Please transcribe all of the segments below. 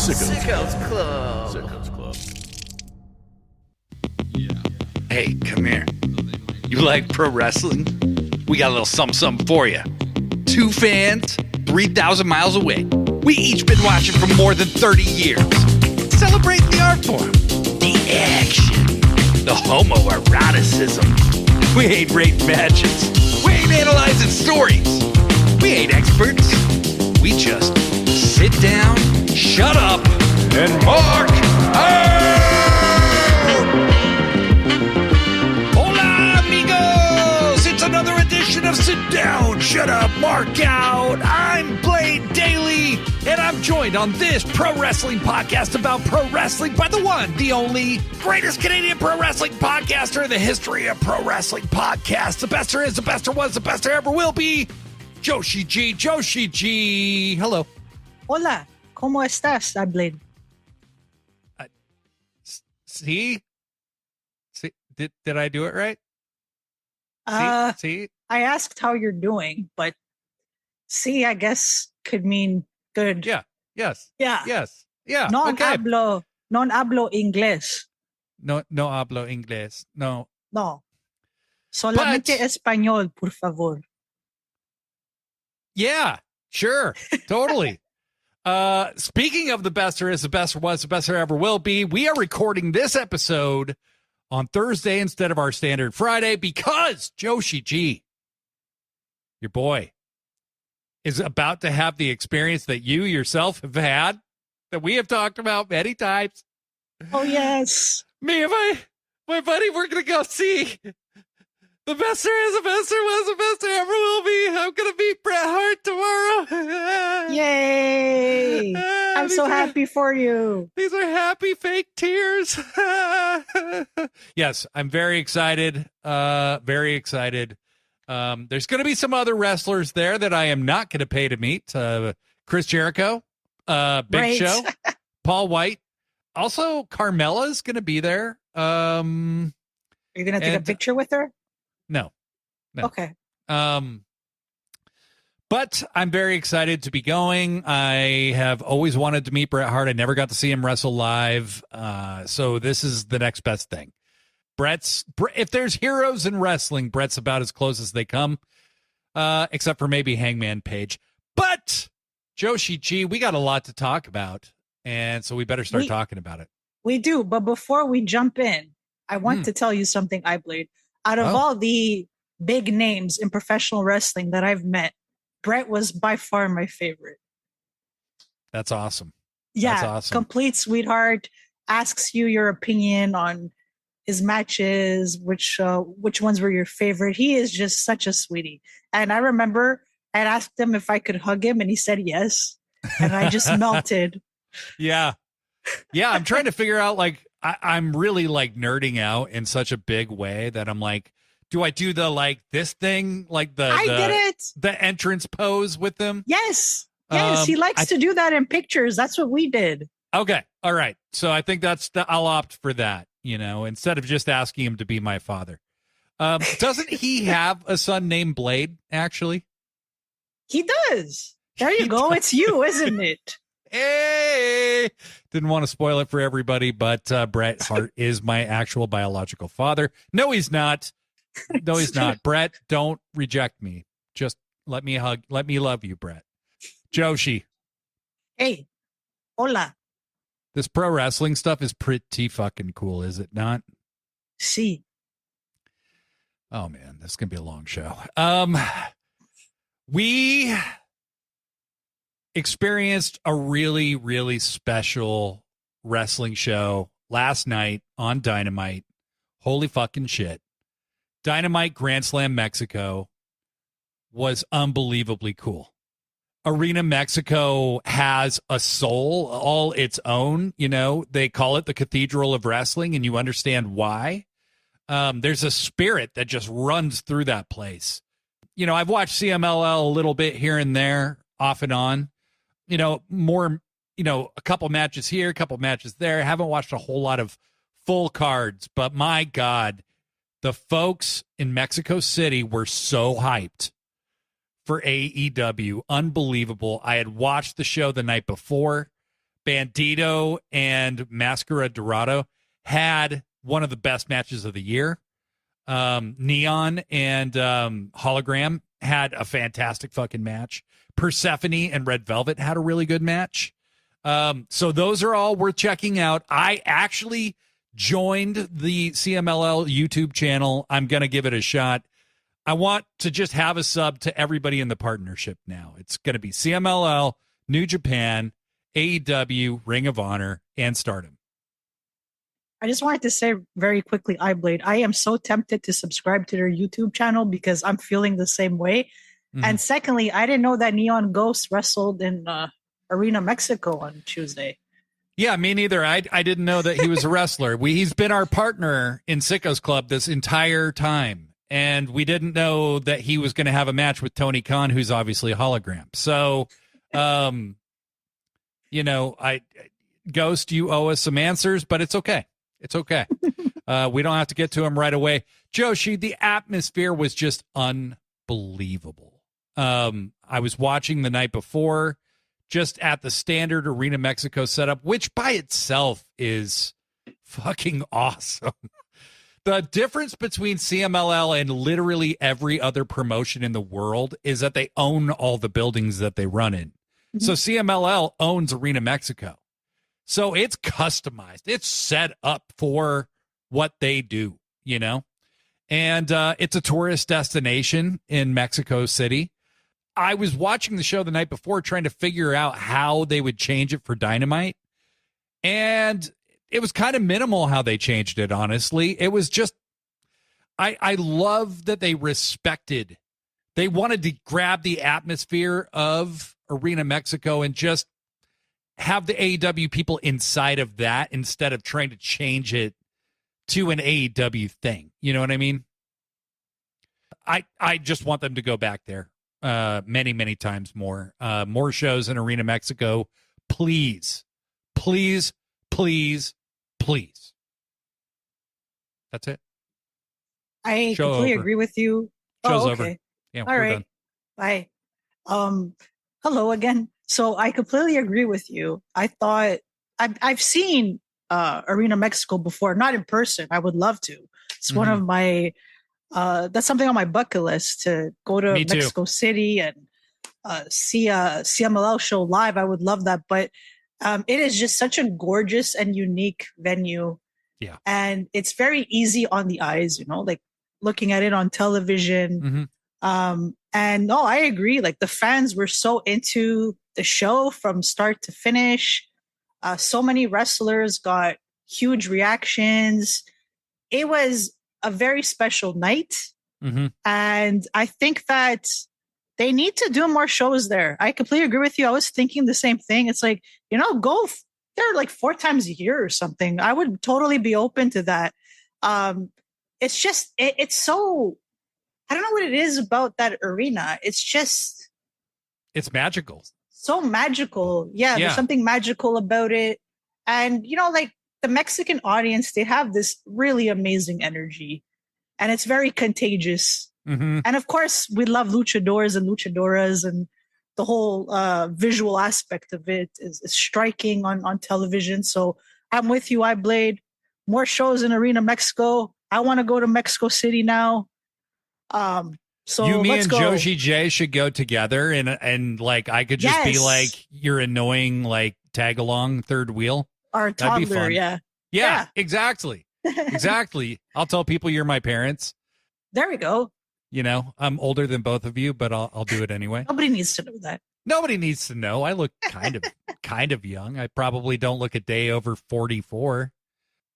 Sickos Club. Sickos Club. Hey, come here. You like pro wrestling? We got a little something for you. Two fans, 3,000 miles away. We each been watching for more than 30 years. Celebrating the art form, the action, the homoeroticism. We ain't rating matches. We ain't analyzing stories. We ain't experts. We just sit down, shut up, and mark out! Hola, amigos! It's another edition of Sit Down, Shut Up, Mark Out. I'm Blade Daly, and I'm joined on this pro wrestling podcast about pro wrestling by the one, the only, greatest Canadian pro wrestling podcaster in the history of pro wrestling podcasts. The best there is, the best there was, the best there ever will be. Joshi G. Joshi G. Hello. Hola, ¿cómo estás, Blade? See? Did I do it right? See? I asked how you're doing, but see, I guess could mean good. Yeah. Yes. Yeah. Yes. Yeah. Non okay. hablo inglés. No hablo inglés. No. Solamente español, por favor. Yeah, sure. Totally. Speaking of the best there is, the best there was, the best there ever will be, we are recording this episode on Thursday instead of our standard Friday because Joshi G, your boy, is about to have the experience that you yourself have had, that we have talked about many times. Oh, yes. Me and my buddy, we're going to go see the best there is, the best there was, the best there ever will be. I'm going to meet Bret Hart tomorrow. Yay. I'm so happy for you. These are happy fake tears. Yes, I'm very excited. Very excited. There's going to be some other wrestlers there that I am not going to pay to meet. Chris Jericho, Big Show, Paul White. Also, Carmella's going to be there. Are you going to take a picture with her? No. Okay. But I'm very excited to be going. I have always wanted to meet Bret Hart. I never got to see him wrestle live. So this is the next best thing. If there's heroes in wrestling, Bret's about as close as they come, except for maybe Hangman Page. But Joshi G, we got a lot to talk about, and so we better start talking about it. We do, but before we jump in, I want to tell you something, Blade. Out of all the big names in professional wrestling that I've met, Bret was by far my favorite. That's awesome. Yeah, that's awesome. Complete sweetheart, asks you your opinion on his matches, which ones were your favorite. He is just such a sweetie. And I remember I asked him if I could hug him, and he said yes. And I just melted. Yeah. I'm trying to figure out, like, I'm really like nerding out in such a big way that I'm like, do I do the like this thing, like I did it, the entrance pose with them? Yes, he likes to do that in pictures. That's what we did. Okay, all right. So I think I'll opt for that. Instead of just asking him to be my father. Doesn't he have a son named Blade? Actually, he does. There you go. It's you, isn't it? Hey, didn't want to spoil it for everybody, but Bret Hart is my actual biological father. No, he's not. No, he's not. Bret, don't reject me. Just let me love you, Bret. Joshi. Hey, hola. This pro wrestling stuff is pretty fucking cool, is it not? See. Oh man, this is gonna be a long show. We experienced a really, really special wrestling show last night on Dynamite. Holy fucking shit. Dynamite Grand Slam Mexico was unbelievably cool. Arena Mexico has a soul all its own. They call it the Cathedral of Wrestling, and you understand why. There's a spirit that just runs through that place. I've watched CMLL a little bit here and there, off and on. More, a couple matches here, a couple matches there. I haven't watched a whole lot of full cards, but my God, the folks in Mexico City were so hyped for AEW. Unbelievable. I had watched the show the night before, Bandito and Mascara Dorado had one of the best matches of the year. Neon and Hologram had a fantastic fucking match. Persephone and Red Velvet had a really good match. So those are all worth checking out. I actually joined the CMLL YouTube channel. I'm going to give it a shot. I want to just have a sub to everybody in the partnership now. It's going to be CMLL, New Japan, AEW, Ring of Honor, and Stardom. I just wanted to say very quickly, iBlade, I am so tempted to subscribe to their YouTube channel because I'm feeling the same way. Mm-hmm. And secondly, I didn't know that Neon Ghost wrestled in Arena Mexico on Tuesday. Yeah, me neither. I didn't know that he was a wrestler. He's been our partner in Sickos Club this entire time. And we didn't know that he was going to have a match with Tony Khan, who's obviously a hologram. So, Ghost, you owe us some answers, but it's okay. It's okay. We don't have to get to him right away. Joshi, the atmosphere was just unbelievable. I was watching the night before, just at the standard Arena Mexico setup, which by itself is fucking awesome. The difference between CMLL and literally every other promotion in the world is that they own all the buildings that they run in. Mm-hmm. So CMLL owns Arena Mexico. So it's customized. It's set up for what they do, you know? And it's a tourist destination in Mexico City. I was watching the show the night before trying to figure out how they would change it for Dynamite. And it was kind of minimal how they changed it, honestly. It was just, I love that they wanted to grab the atmosphere of Arena Mexico and just have the AEW people inside of that instead of trying to change it to an AEW thing. You know what I mean? I just want them to go back there many, many times more. More shows in Arena Mexico. Please, please, please, please. That's it. I Show completely over. agree with you. Show's okay. over. Yeah, all right. Done. Bye. Hello again. So I completely agree with you. I thought I've seen Arena Mexico before, not in person. I would love to. It's one of my that's something on my bucket list to go to Mexico City and see a CMLL show live. I would love that. But it is just such a gorgeous and unique venue. Yeah. And it's very easy on the eyes, you know, like looking at it on television. Mm-hmm. And no, I agree. Like the fans were so into the show from start to finish. So many wrestlers got huge reactions. It was a very special night. Mm-hmm. And I think that they need to do more shows there. I completely agree with you. I was thinking the same thing. It's like, you know, go there like 4 times a year or something. I would totally be open to that. It's just, it's so, I don't know what it is about that arena. It's magical. So magical. Yeah, there's something magical about it. And, you know, like the Mexican audience, they have this really amazing energy and it's very contagious. Mm-hmm. And of course, we love luchadors and luchadoras, and the whole visual aspect of it is striking on television. So I'm with you, iBlade. More shows in Arena Mexico. I want to go to Mexico City now. So you, me, let's and go. Joshi J should go together, and like I could just be like your annoying like tag along third wheel. Our toddler, yeah, exactly, exactly. I'll tell people you're my parents. There we go. You know, I'm older than both of you, but I'll do it anyway. Nobody needs to know that. Nobody needs to know. I look kind of young. I probably don't look a day over 44.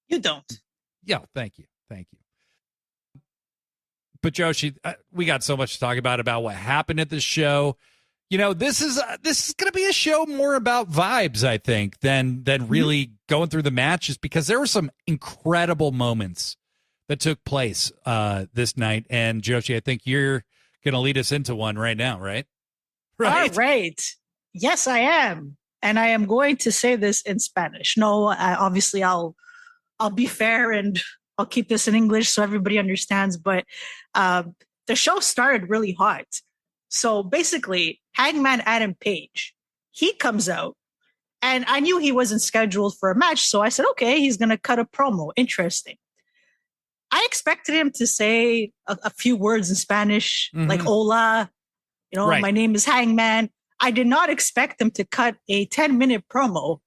You don't. Yeah, thank you. But Joshi, we got so much to talk about what happened at the show. You know, this is going to be a show more about vibes, I think, than really going through the matches, because there were some incredible moments that took place this night. And Joshi, I think you're going to lead us into one right now, right? All right. Yes, I am. And I am going to say this in Spanish. No, obviously I'll be fair and I'll keep this in English so everybody understands. But the show started really hot. So basically, Hangman Adam Page, he comes out And I knew he wasn't scheduled for a match. So I said, okay, he's going to cut a promo. Interesting. I expected him to say a few words in Spanish, like hola, my name is Hangman. I did not expect him to cut a 10-minute promo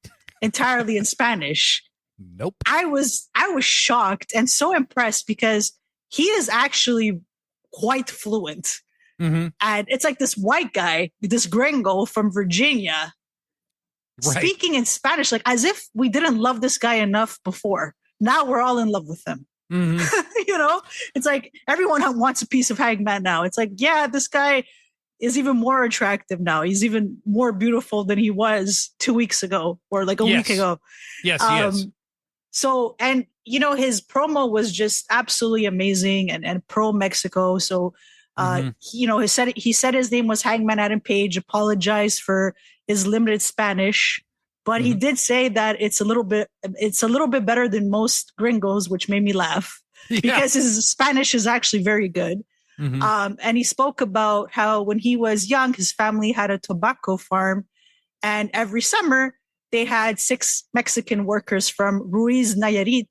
entirely in Spanish. Nope. I was shocked and so impressed because he is actually quite fluent. And it's like this white guy, this gringo from Virginia, speaking in Spanish, like as if we didn't love this guy enough before. Now we're all in love with him. It's like everyone wants a piece of Hangman now. It's like, yeah, this guy is even more attractive now. He's even more beautiful than he was 2 weeks ago or like a week ago. Yes, he is. So, and his promo was just absolutely amazing and pro Mexico. So, he said his name was Hangman Adam Page, apologized for his limited Spanish, but he did say that it's a little bit better than most gringos, which made me laugh because his Spanish is actually very good. And he spoke about how when he was young, his family had a tobacco farm, and every summer they had 6 Mexican workers from Ruiz Nayarit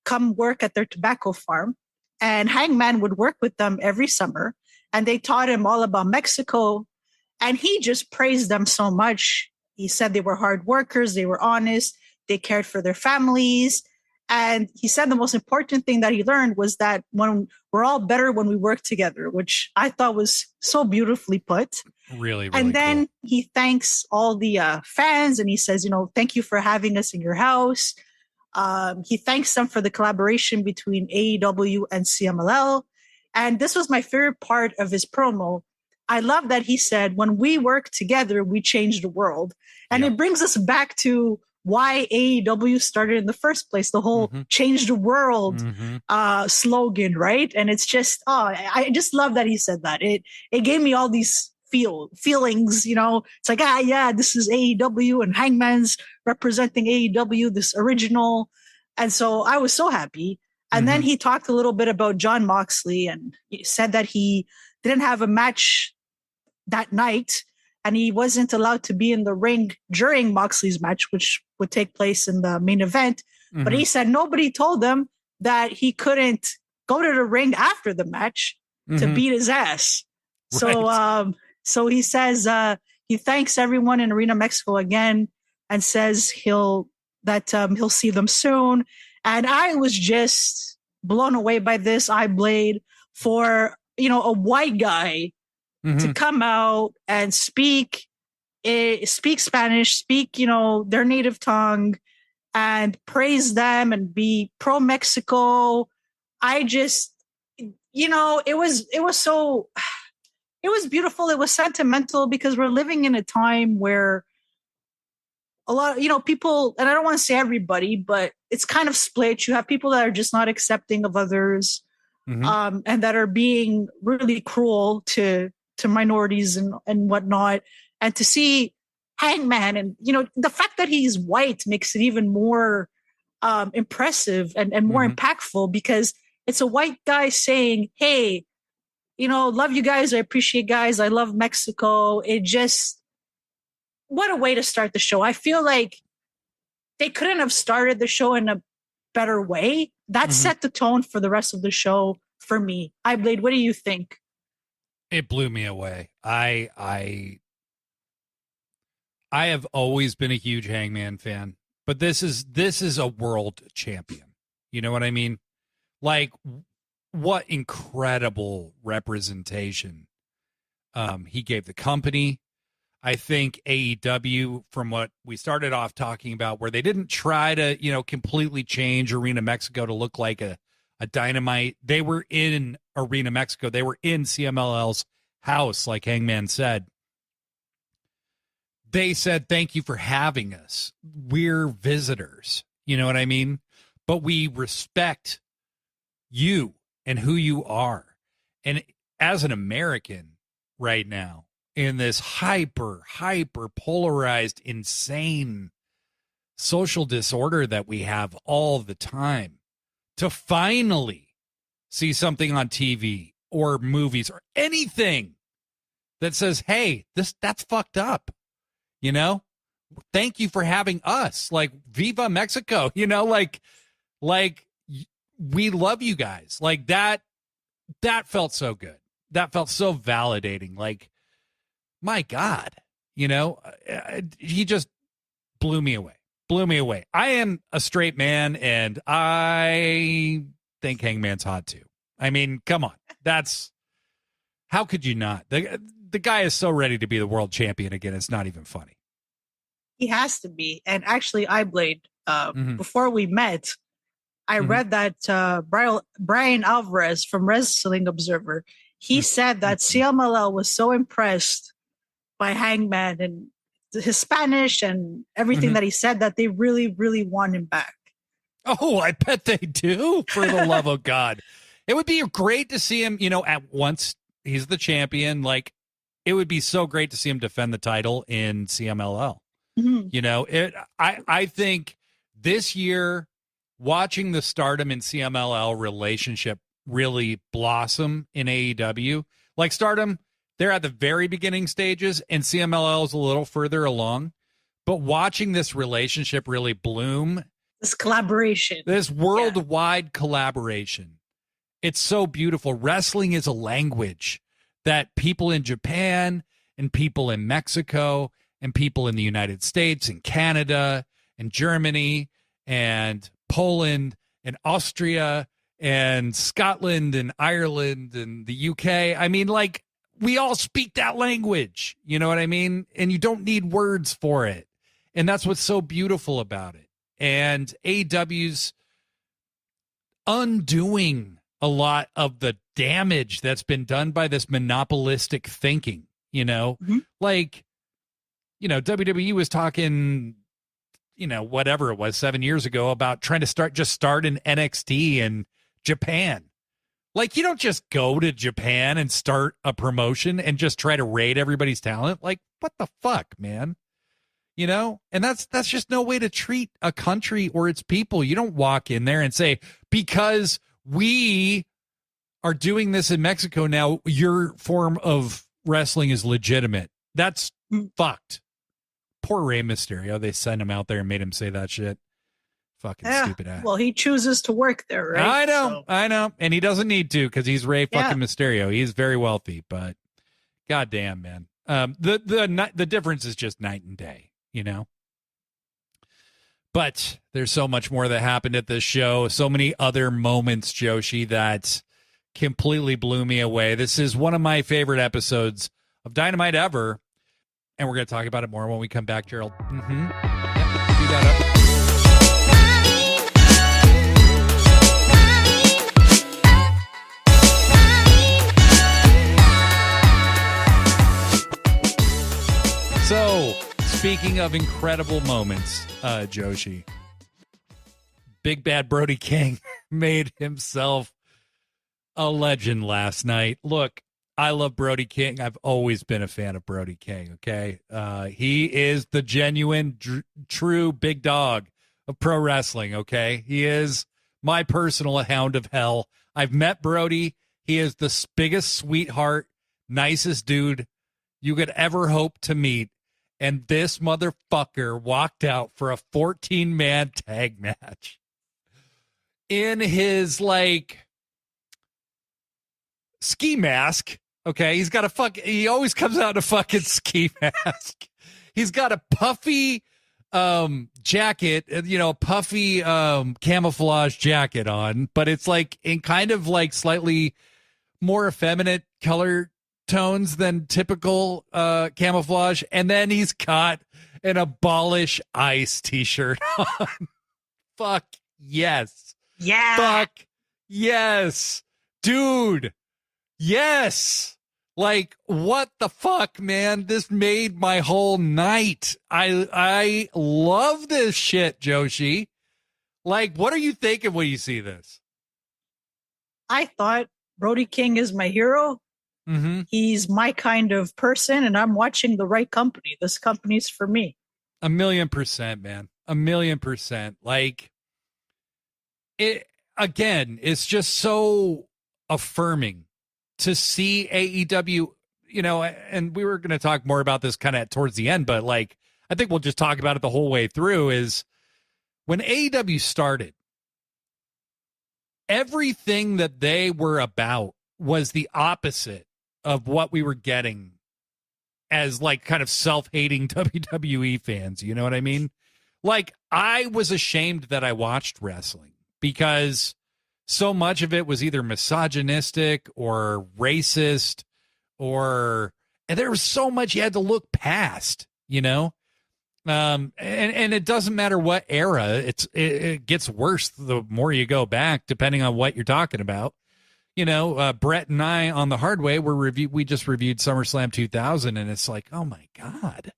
come work at their tobacco farm. And Hangman would work with them every summer, and they taught him all about Mexico. And he just praised them so much. He said they were hard workers, they were honest, they cared for their families. And he said the most important thing that he learned was that when we're all better when we work together, which I thought was so beautifully put. Really, really and then cool. He thanks all the fans, and he says, thank you for having us in your house. He thanks them for the collaboration between AEW and CMLL. And this was my favorite part of his promo. I love that he said, when we work together, we change the world. And it brings us back to why AEW started in the first place, the whole change the world slogan, right? And it's just, I just love that he said that. It gave me all these feelings, it's like, this is AEW and Hangman's representing AEW, this original. And so I was so happy. And then he talked a little bit about Jon Moxley, and he said that he didn't have a match that night and he wasn't allowed to be in the ring during Moxley's match, which would take place in the main event. But he said nobody told him that he couldn't go to the ring after the match to beat his ass. Right. So he says he thanks everyone in Arena Mexico again and says he'll see them soon. And I was just blown away by this. I Blade for a white guy to come out and speak Spanish, speak their native tongue, and praise them and be pro Mexico. I just it was beautiful. It was sentimental because we're living in a time where a lot of, people, and I don't want to say everybody, but it's kind of split. You have people that are just not accepting of others, and that are being really cruel to minorities and whatnot. And to see Hangman, and, the fact that he's white makes it even more impressive and more impactful, because it's a white guy saying, hey, love you guys. I appreciate guys. I love Mexico. What a way to start the show. I feel like they couldn't have started the show in a better way. That set the tone for the rest of the show for me. Blade, what do you think? It blew me away. I have always been a huge Hangman fan, but this is a world champion. You know what I mean? Like, what incredible representation he gave the company. I think AEW, from what we started off talking about, where they didn't try to, completely change Arena Mexico to look like a Dynamite. They were in Arena Mexico. They were in CMLL's house, like Hangman said. They said, thank you for having us. We're visitors. You know what I mean? But we respect you and who you are. And as an American right now, in this hyper polarized, insane social disorder that we have all the time, to finally see something on TV or movies or anything that says, hey, that's fucked up. thank you for having us. Like, Viva Mexico, you know, like we love you guys. Like that felt so good. That felt so validating. Like, my God, you know, he just blew me away. Blew me away. I am a straight man, and I think Hangman's hot too. I mean, come on. How could you not? The guy is so ready to be the world champion again. It's not even funny. He has to be. And actually, Blade, before we met, I read that Brian Alvarez from Wrestling Observer, he said that CMLL was so impressed by Hangman and his Spanish and everything that he said that they really, really want him back. Oh, I bet they do, for the love of God. It would be great to see him, you know, at once he's the champion. Like, it would be so great to see him defend the title in CMLL. You know, I think this year, watching the Stardom and CMLL relationship really blossom in AEW, like Stardom, they're at the very beginning stages, and CMLL is a little further along. But watching this relationship really bloom, this collaboration, this worldwide collaboration, it's so beautiful. Wrestling is a language that people in Japan and people in Mexico and people in the United States and Canada and Germany and Poland and Austria and Scotland and Ireland and the UK. I mean, like, we all speak that language, you know what I mean? And you don't need words for it. And that's what's so beautiful about it. And AEW's undoing a lot of the damage that's been done by this monopolistic thinking, you know? Like, you know, WWE was talking, you know, whatever it was 7 years ago about trying to start an NXT in Japan. Like, you don't just go to Japan and start a promotion and just try to raid everybody's talent. Like, what the fuck, man? You know? And that's just no way to treat a country or its people. You don't walk in there and say, because we are doing this in Mexico now, your form of wrestling is legitimate. That's fucked. Poor Rey Mysterio. They sent him out there and made him say that shit. Fucking stupid ass. Well, he chooses to work there, right? I know. And he doesn't need to, because he's Rey fucking Mysterio. He's very wealthy, but goddamn, man. The difference is just night and day, you know? But there's so much more that happened at this show. So many other moments, Joshi, that completely blew me away. This is one of my favorite episodes of Dynamite ever. And we're going to talk about it more when we come back, Gerald. Yep, do that up. So, speaking of incredible moments, Joshi, Big Bad Brody King made himself a legend last night. Look, I love Brody King. I've always been a fan of Brody King, okay? He is the genuine, true big dog of pro wrestling, okay? He is my personal hound of hell. I've met Brody. He is the biggest sweetheart, nicest dude you could ever hope to meet. And this motherfucker walked out for a 14-man tag match in his, like, ski mask. Okay, he's got he always comes out in a fucking ski mask. He's got a puffy jacket, you know, puffy camouflage jacket on, but it's like in kind of like slightly more effeminate color tones than typical camouflage. And then he's got an Abolish Ice t-shirt on. Fuck yes. Yeah. Fuck yes. Dude. Yes. Like, what the fuck, man? This made my whole night. I love this shit, Joshi. Like, what are you thinking when you see this? I thought Brody King is my hero. He's my kind of person, and I'm watching the right company. This company's for me. 1,000,000%, man. 1,000,000%. Like, it again, it's just so affirming to see AEW, you know, and we were going to talk more about this kind of towards the end, but like, I think we'll just talk about it the whole way through, is when AEW started, everything that they were about was the opposite of what we were getting as like kind of self-hating WWE fans. You know what I mean? Like, I was ashamed that I watched wrestling because so much of it was either misogynistic or racist, and there was so much you had to look past, you know? And it doesn't matter what era, it gets worse the more you go back, depending on what you're talking about. You know, Brett and I on the hard way we just reviewed SummerSlam 2000, and it's like, oh my God.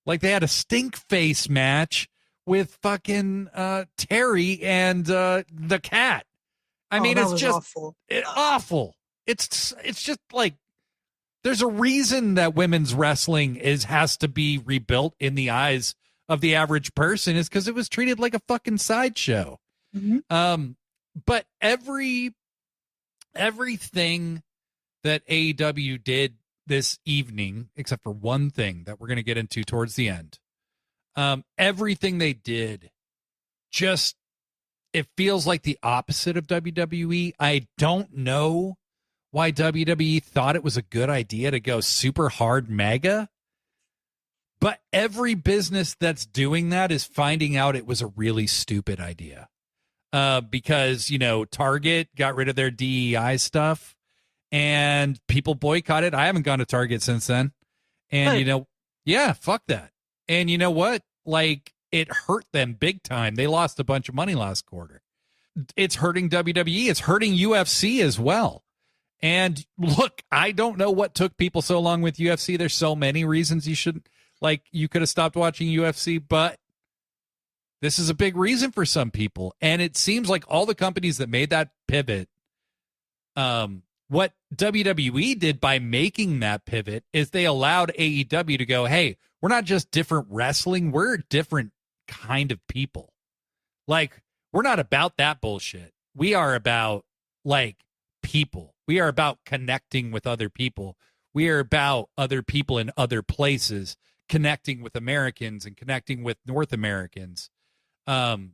Like, they had a stink face match with fucking Terry and the cat. I mean, it's just awful. Awful. It's just like, there's a reason that women's wrestling has to be rebuilt in the eyes of the average person, is because it was treated like a fucking sideshow. Mm-hmm. But everything that AEW did this evening, except for one thing that we're going to get into towards the end, everything they did, just, it feels like the opposite of WWE. I don't know why WWE thought it was a good idea to go super hard mega, but every business that's doing that is finding out it was a really stupid idea. Because, you know, Target got rid of their DEI stuff and people boycotted. I haven't gone to Target since then. And, you know, yeah, fuck that. And you know what? Like, it hurt them big time. They lost a bunch of money last quarter. It's hurting WWE. It's hurting UFC as well. And look, I don't know what took people so long with UFC. There's so many reasons you could have stopped watching UFC, but this is a big reason for some people. And it seems like all the companies that made that pivot, what WWE did by making that pivot is they allowed AEW to go, hey, we're not just different wrestling, we're a different kind of people. Like, we're not about that bullshit. We are about, like, people. We are about connecting with other people. We are about other people in other places, connecting with Americans and connecting with North Americans. And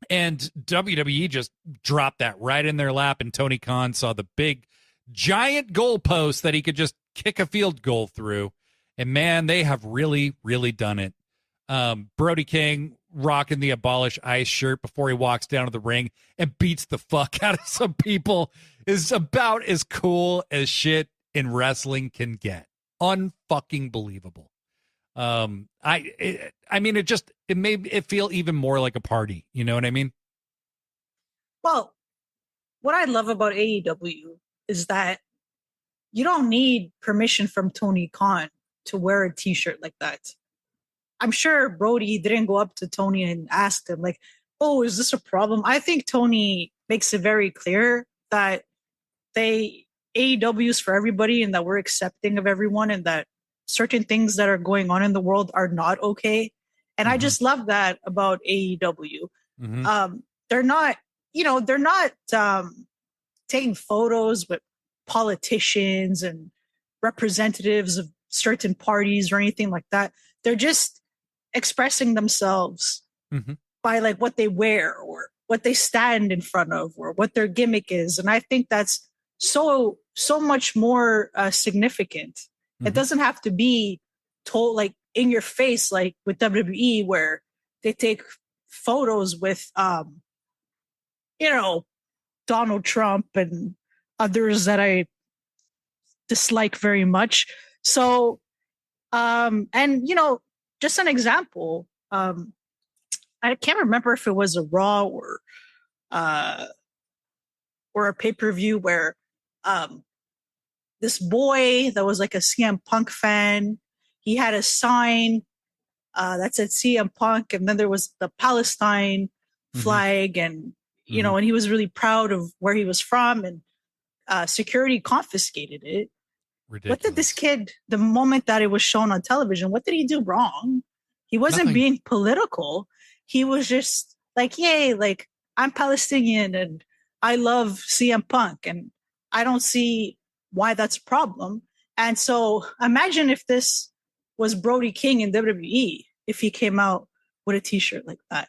WWE just dropped that right in their lap, and Tony Khan saw the big, giant goalpost that he could just kick a field goal through. And man, they have really, really done it. Brody King rocking the Abolish Ice shirt before he walks down to the ring and beats the fuck out of some people is about as cool as shit in wrestling can get. Unfucking believable. I mean, it made it feel even more like a party. You know what I mean? Well, what I love about AEW is that you don't need permission from Tony Khan to wear a t-shirt like that. I'm sure Brody didn't go up to Tony and ask him, like, oh, is this a problem? I think Tony makes it very clear that AEW is for everybody and that we're accepting of everyone and that certain things that are going on in the world are not okay. And I just love that about AEW. They're not taking photos with politicians and representatives of certain parties or anything like that. They're just expressing themselves by like what they wear or what they stand in front of or what their gimmick is. And I think that's so much more significant. It doesn't have to be told like in your face, like with WWE, where they take photos with, Donald Trump and others that I dislike very much. So, just an example, I can't remember if it was a Raw or a pay-per-view where this boy that was like a CM Punk fan, he had a sign that said CM Punk, and then there was the Palestine flag, and and he was really proud of where he was from, and security confiscated it. Ridiculous. What did this kid, the moment that it was shown on television, what did he do wrong? He wasn't Nothing. being political. He was just like, yay, like, I'm Palestinian and I love CM Punk and I don't see why that's a problem. And so imagine if this was Brody King in WWE if he came out with a t-shirt like that.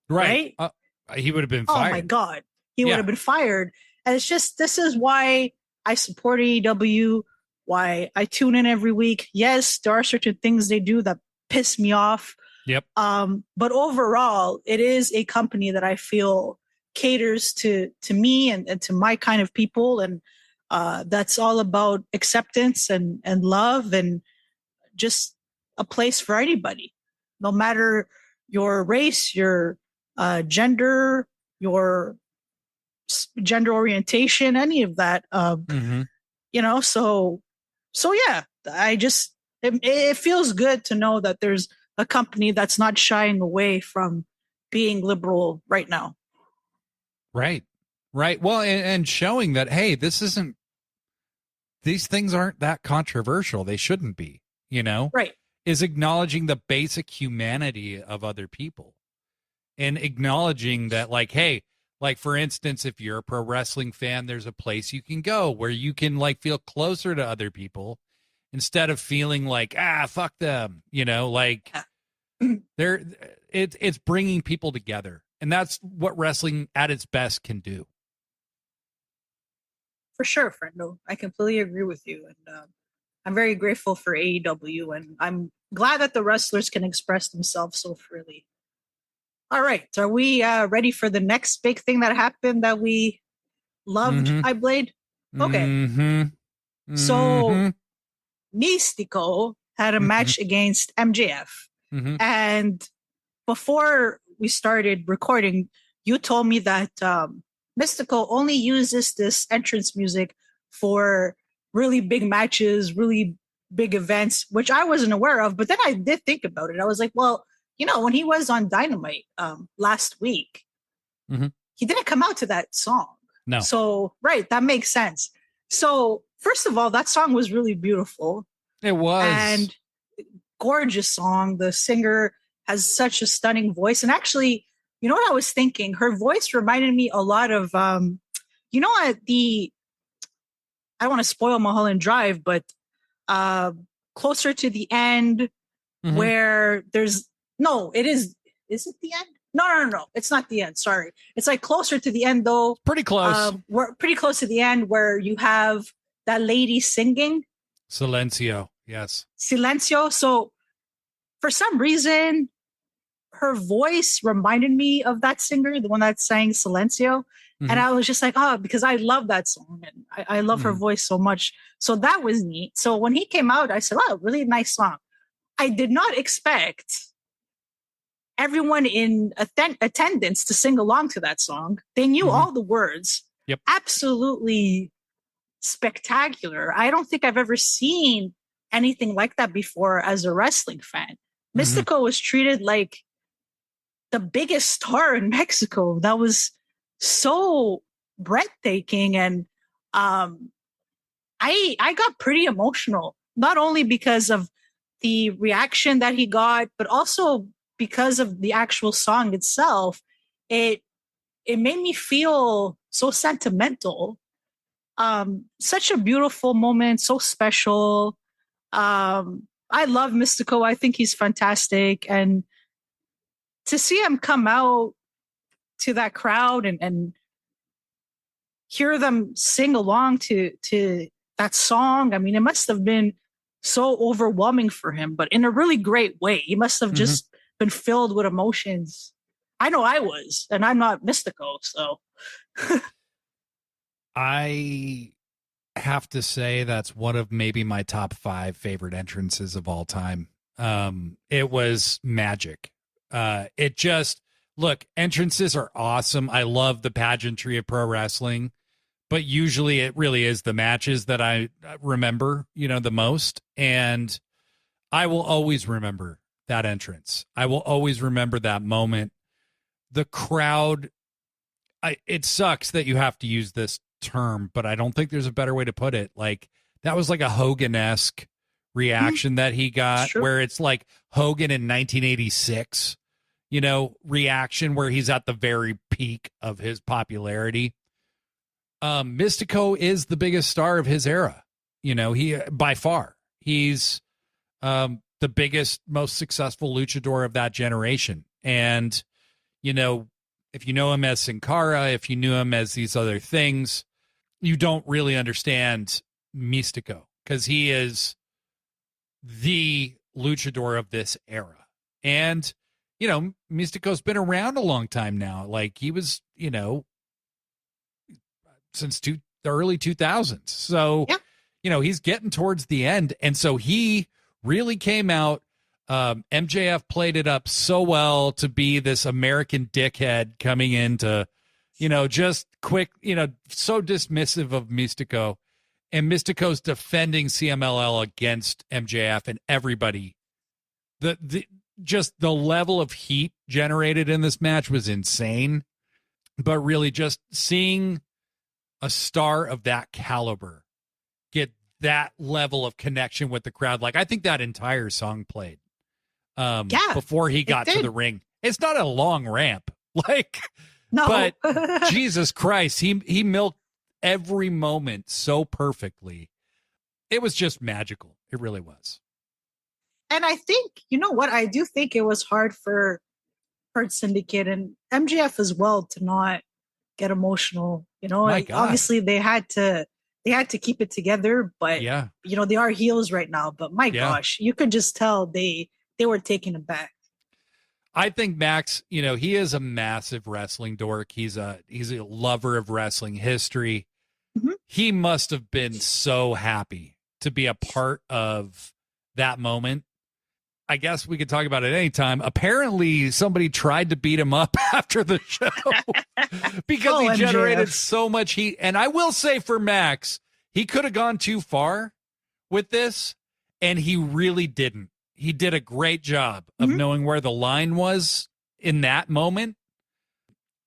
Right. He would have been fired. Oh my God. He would have been fired. And it's just, this is why I support AEW, why I tune in every week. Yes, there are certain things they do that piss me off. Yep. But overall, it is a company that I feel caters to me and to my kind of people. And that's all about acceptance and love and just a place for anybody, no matter your race, your gender, your gender orientation, any of that. You know, so yeah, it feels good to know that there's a company that's not shying away from being liberal right now. Right. Well, and showing that, hey, these things aren't that controversial. They shouldn't be, you know? Right. Is acknowledging the basic humanity of other people and acknowledging that, like, hey, like, for instance, if you're a pro wrestling fan, there's a place you can go where you can, like, feel closer to other people instead of feeling like, fuck them, you know, like it's bringing people together. And that's what wrestling at its best can do. For sure, Friendo. I completely agree with you. And I'm very grateful for AEW, and I'm glad that the wrestlers can express themselves so freely. All right. Are we ready for the next big thing that happened that we loved, iBlade? Okay. So Mistico had a match against MJF. And before we started recording, you told me that Mistico only uses this entrance music for really big matches, really big events, which I wasn't aware of. But then I did think about it. I was like, well, you know, when he was on Dynamite last week, he didn't come out to that song. No. So, right, that makes sense. So, first of all, that song was really beautiful. It was. And gorgeous song. The singer has such a stunning voice. And actually, you know what I was thinking? Her voice reminded me a lot of, you know, I don't want to spoil Mulholland Drive, but closer to the end where is it the end? No. It's not the end. Sorry. It's like closer to the end though. Pretty close. We're pretty close to the end where you have that lady singing. Silencio. Yes. Silencio. So for some reason, her voice reminded me of that singer, the one that sang Silencio. And I was just like, because I love that song and I love her voice so much. So that was neat. So when he came out, I said, really nice song. I did not expect everyone in attendance to sing along to that song. They knew all the words. Yep. Absolutely spectacular. I don't think I've ever seen anything like that before as a wrestling fan. Mistico was treated like the biggest star in Mexico. That was so breathtaking. And I got pretty emotional, not only because of the reaction that he got, but also because of the actual song itself. It made me feel so sentimental. Such a beautiful moment, so special. I love Mistico. I think he's fantastic. And to see him come out to that crowd and hear them sing along to that song, I mean, it must have been so overwhelming for him, but in a really great way. He must have just been filled with emotions. I know I was, and I'm not Mistico, so. I have to say that's one of maybe my top 5 favorite entrances of all time. It was magic. It just, look, entrances are awesome. I love the pageantry of pro wrestling, but usually it really is the matches that I remember, you know, the most. And I will always remember that entrance. I will always remember that moment. The crowd, it sucks that you have to use this term, but I don't think there's a better way to put it. Like, that was like a Hogan-esque reaction that he got, where it's like Hogan in 1986, you know, reaction where he's at the very peak of his popularity. Mistico is the biggest star of his era. You know, he, by far, he's the biggest, most successful luchador of that generation. And, you know, if you know him as Sin Cara, if you knew him as these other things, you don't really understand Mistico, because he is the luchador of this era. And, you know, Mistico's been around a long time now. Like, he was, you know, since the early 2000s. So, yeah. You know, he's getting towards the end. And so he really came out. MJF played it up so well to be this American dickhead coming into, you know, just quick, you know, so dismissive of Mistico. And Mistico's defending CMLL against MJF and everybody. Just the level of heat generated in this match was insane. But really, just seeing a star of that caliber get that level of connection with the crowd. Like, I think that entire song played before he got to the ring. It's not a long ramp, like, no, but Jesus Christ, he milked every moment so perfectly. It was just magical. It really was. And I think, you know what, I do think it was hard for Hurt Syndicate and MJF as well to not get emotional. You know, obviously they had to keep it together, but yeah, you know, they are heels right now. But my gosh, you could just tell they were taking it back. I think Max, you know, he is a massive wrestling dork. He's a lover of wrestling history. Mm-hmm. He must have been so happy to be a part of that moment. I guess we could talk about it anytime. Apparently, somebody tried to beat him up after the show because he generated so much heat. And I will say for Max, he could have gone too far with this, and he really didn't. He did a great job of knowing where the line was in that moment.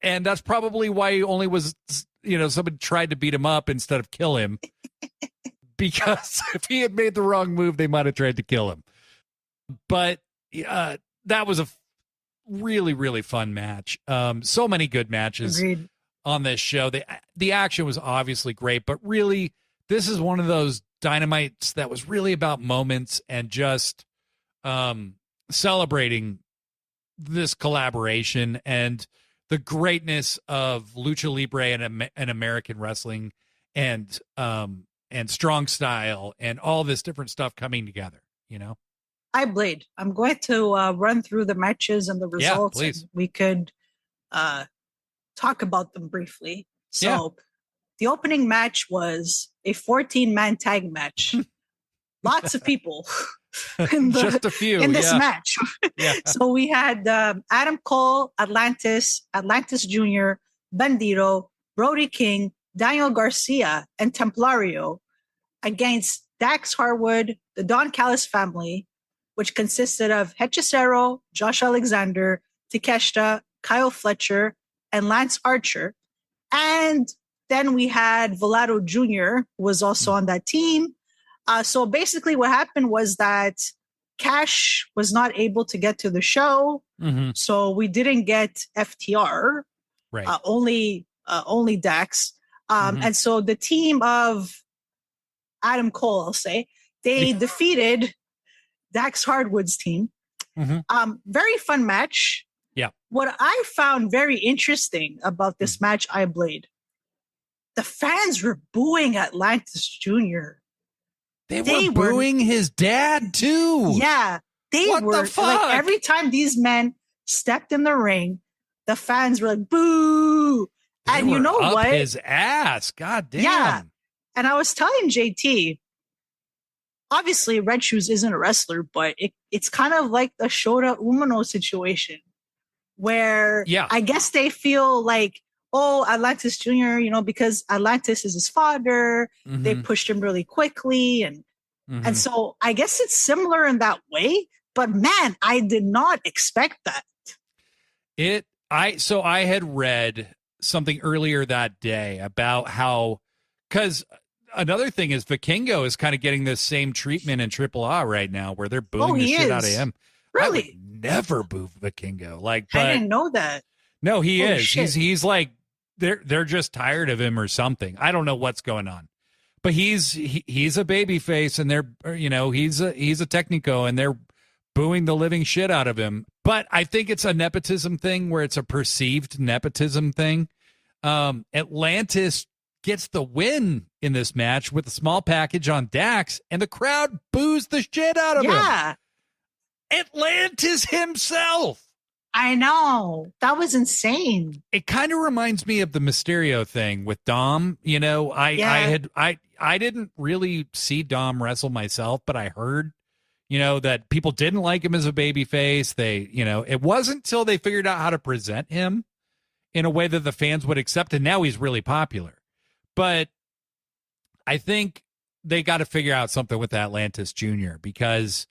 And that's probably why he only was, you know, somebody tried to beat him up instead of kill him. Because if he had made the wrong move, they might have tried to kill him. But that was a really, really fun match. So many good matches on this show. The action was obviously great, but really, this is one of those Dynamites that was really about moments and just celebrating this collaboration and the greatness of Lucha Libre and American wrestling and strong style and all this different stuff coming together, you know? Blade. I'm going to run through the matches and the results. Yeah, please. And we could talk about them briefly. So the opening match was a 14-man tag match. Lots of people. Just a few in this match. So we had Adam Cole, Atlantis Jr., Bandito, Brody King, Daniel Garcia, and Templario against Dax Harwood, the Don Callis family, which consisted of Hechicero, Josh Alexander, Takeshita, Kyle Fletcher, and Lance Archer. And then we had Velato Jr., who was also on that team. So basically what happened was that Cash was not able to get to the show. So we didn't get FTR, right? Only Dax. And so the team of Adam Cole, I'll say, they defeated Dax Hardwood's team. Very fun match. Yeah. What I found very interesting about this match, Blade, the fans were booing Atlantis Jr. They were booing his dad too. Yeah. What the fuck? Like, every time these men stepped in the ring, the fans were like, boo. And you know what? His ass. God damn. Yeah. And I was telling JT, obviously Red Shoes isn't a wrestler, but it's kind of like the Shota Umino situation where I guess they feel like, oh, Atlantis Jr., you know, because Atlantis is his father, they pushed him really quickly. And so I guess it's similar in that way, but man, I did not expect that. So I had read something earlier that day about how, because another thing is Vikingo is kind of getting this same treatment in AAA right now where they're booing the shit out of him. Really? I would never boo Vikingo. Like, I didn't know that. No, he is. Shit. He's like, they're just tired of him or something. I don't know what's going on, but he's a baby face and they're, you know, he's a Technico and they're booing the living shit out of him. But I think it's a nepotism thing where it's a perceived nepotism thing. Atlantis gets the win in this match with a small package on Dax, and the crowd boos the shit out of him. Yeah. Atlantis himself. I know. That was insane. It kind of reminds me of the Mysterio thing with Dom. You know, I didn't really see Dom wrestle myself, but I heard, you know, that people didn't like him as a babyface. They, you know, it wasn't until they figured out how to present him in a way that the fans would accept, and now he's really popular. But I think they got to figure out something with Atlantis Jr. because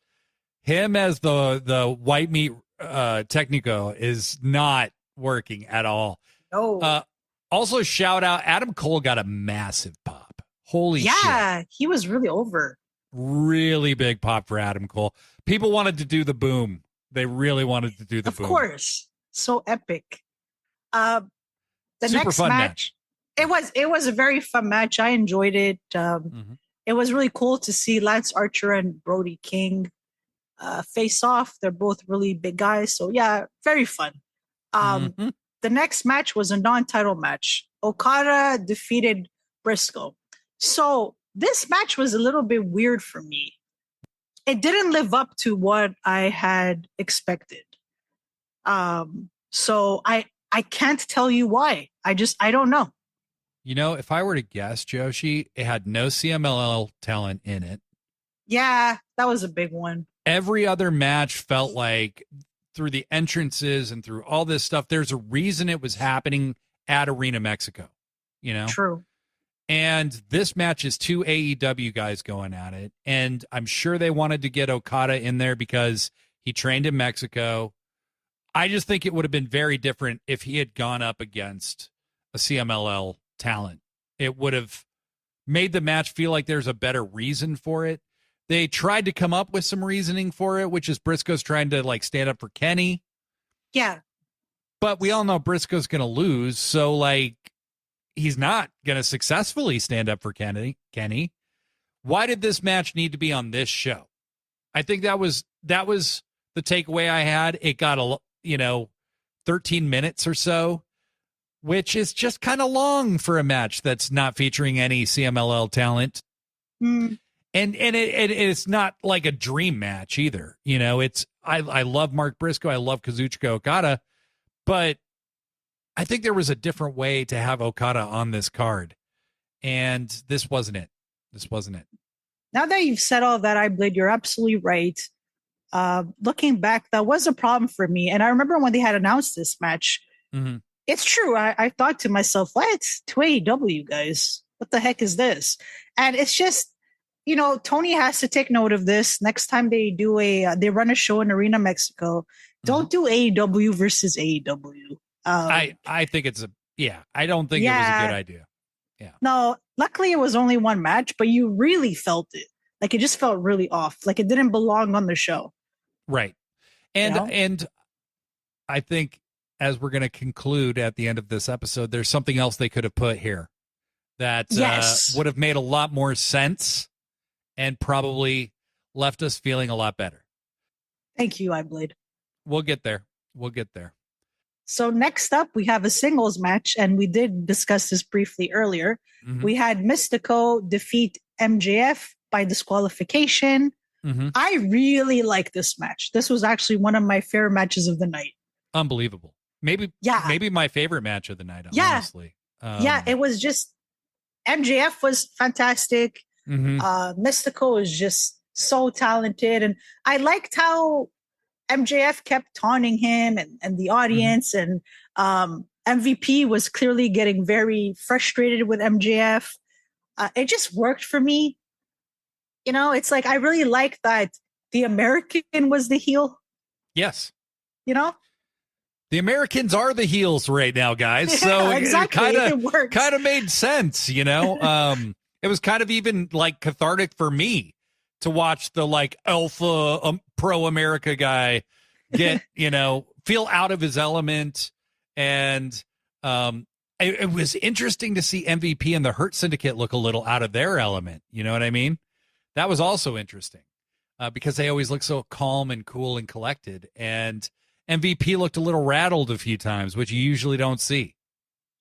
him as the white meat Technico is not working at all. No. Also, shout out, Adam Cole got a massive pop. Holy shit. Yeah, he was really over. Really big pop for Adam Cole. People wanted to do the boom. They really wanted to do the boom. Of course. So epic. The Super next fun match. It was a very fun match. I enjoyed it. It was really cool to see Lance Archer and Brody King face off. They're both really big guys. So yeah, very fun. The next match was a non-title match. Okada defeated Briscoe. So this match was a little bit weird for me. It didn't live up to what I had expected. So I can't tell you why. I don't know. You know, if I were to guess, Joshi, it had no CMLL talent in it. Yeah, that was a big one. Every other match felt like through the entrances and through all this stuff, there's a reason it was happening at Arena Mexico, you know? True. And this match is two AEW guys going at it. And I'm sure they wanted to get Okada in there because he trained in Mexico. I just think it would have been very different if he had gone up against a CMLL talent. It would have made the match feel like there's a better reason for it. They tried to come up with some reasoning for it, which is Briscoe's trying to like stand up for Kenny. Yeah. But we all know Briscoe's going to lose. So like, he's not going to successfully stand up for Kenny. Why did this match need to be on this show? I think that was the takeaway I had. It got 13 minutes or so, which is just kind of long for a match that's not featuring any CMLL talent. And it's not like a dream match either. You know, I love Mark Briscoe. I love Kazuchika Okada, but I think there was a different way to have Okada on this card. And this wasn't it. Now that you've said all that, I believe you're absolutely right. Looking back, that was a problem for me. And I remember when they had announced this match, it's true. I thought to myself, what? To AEW guys, what the heck is this? And it's just, you know, Tony has to take note of this. Next time they run a show in Arena Mexico, don't do AEW versus AEW. I think I don't think it was a good idea. Yeah. No, luckily it was only one match, but you really felt it. Like it just felt really off. Like it didn't belong on the show. Right. And I think as we're going to conclude at the end of this episode, there's something else they could have put here that would have made a lot more sense and probably left us feeling a lot better. Thank you, iBlade. We'll get there. So next up, we have a singles match, and we did discuss this briefly earlier. We had Mistico defeat MJF by disqualification. I really like this match. This was actually one of my favorite matches of the night. Unbelievable. Maybe my favorite match of the night, honestly. It was just, MJF was fantastic. Mistico is just so talented. And I liked how MJF kept taunting him and the audience. And MVP was clearly getting very frustrated with MJF. It just worked for me. You know, it's like I really like that the American was the heel. Yes. You know? The Americans are the heels right now, guys. So exactly. it kind of made sense, you know? It was kind of even like cathartic for me to watch the like alpha pro America guy get, you know, feel out of his element. And it was interesting to see MVP and the Hurt Syndicate look a little out of their element. You know what I mean? That was also interesting. because they always look so calm and cool and collected. And MVP looked a little rattled a few times, which you usually don't see.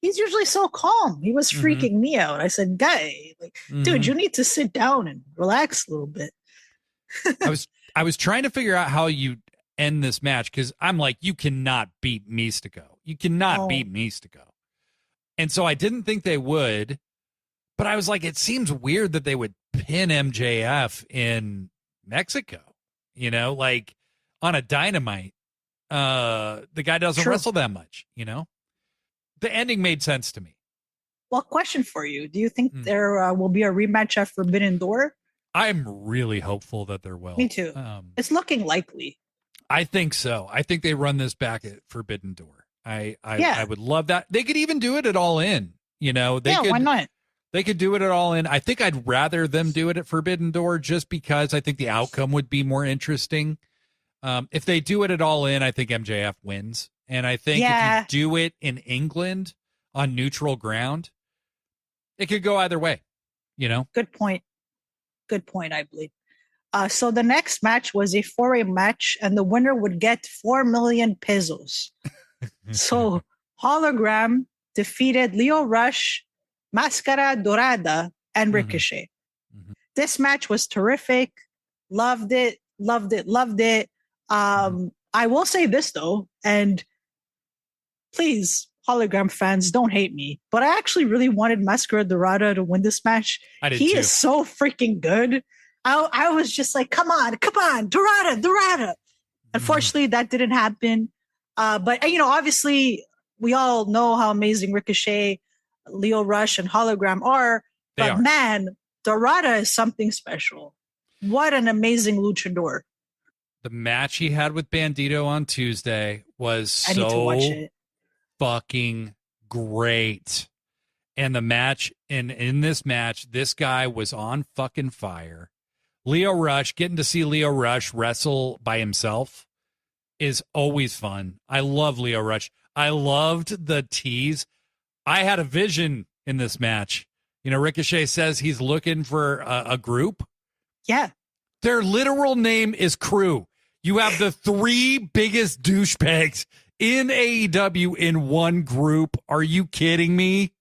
He's usually so calm. He was freaking me out. I said, "Guy, like, dude, you need to sit down and relax a little bit." I was trying to figure out how you end this match because I'm like, you cannot beat Mistico. You cannot beat Mistico. And so I didn't think they would, but I was like, it seems weird that they would pin MJF in Mexico, like on a Dynamite. The guy doesn't wrestle that much, The ending made sense to me. Well, question for you. Do you think there will be a rematch at Forbidden Door? I'm really hopeful that there will. Me too. It's looking likely. I think so. I think they run this back at Forbidden Door. I would love that. They could even do it at All In. Why not? They could do it at All In. I think I'd rather them do it at Forbidden Door just because I think the outcome would be more interesting. If they do it at All In, I think MJF wins. And I think if you do it in England on neutral ground, it could go either way, Good point. Good point, I believe. So the next match was a four-way match, and the winner would get 4 million pesos. So Hologram defeated Lio Rush, Mascara Dorada, and Ricochet. This match was terrific. Loved it. I will say this, though, and please, Hologram fans, don't hate me, but I actually really wanted Mascara Dorada to win this match. I did too. Is so freaking good. I was just like, come on, Dorada. Unfortunately, that didn't happen. But, obviously, we all know how amazing Ricochet, Lio Rush, and Hologram are. But man, Dorada is something special. What an amazing luchador. The match he had with Bandito on Tuesday was so fucking great. And the match, in this match, this guy was on fucking fire. Lio Rush, getting to see Lio Rush wrestle by himself is always fun. I love Lio Rush. I loved the tease. I had a vision in this match. Ricochet says he's looking for a group. Yeah. Their literal name is Crew. You have the 3 biggest douchebags in AEW in one group. Are you kidding me?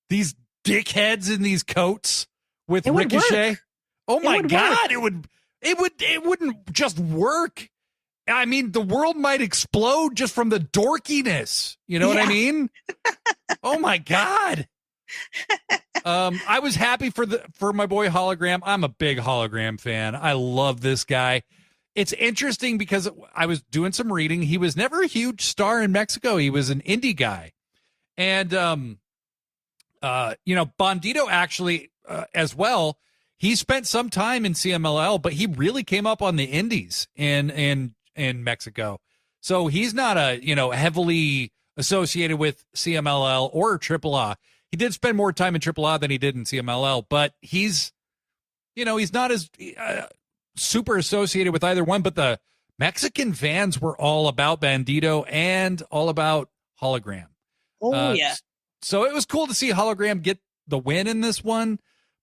These dickheads in these coats with Ricochet. Oh my God, it wouldn't just work. I mean, the world might explode just from the dorkiness. You know what I mean? Oh my God. I was happy for my boy Hologram. I'm a big Hologram fan. I love this guy. It's interesting because I was doing some reading. He was never a huge star in Mexico. He was an indie guy. And, Bandito actually, as well, he spent some time in CMLL, but he really came up on the indies in Mexico. So he's not heavily associated with CMLL or AAA. He did spend more time in AAA than he did in CMLL, but he's not as super associated with either one. But the Mexican fans were all about Bandito and all about Hologram. Yeah. So it was cool to see Hologram get the win in this one.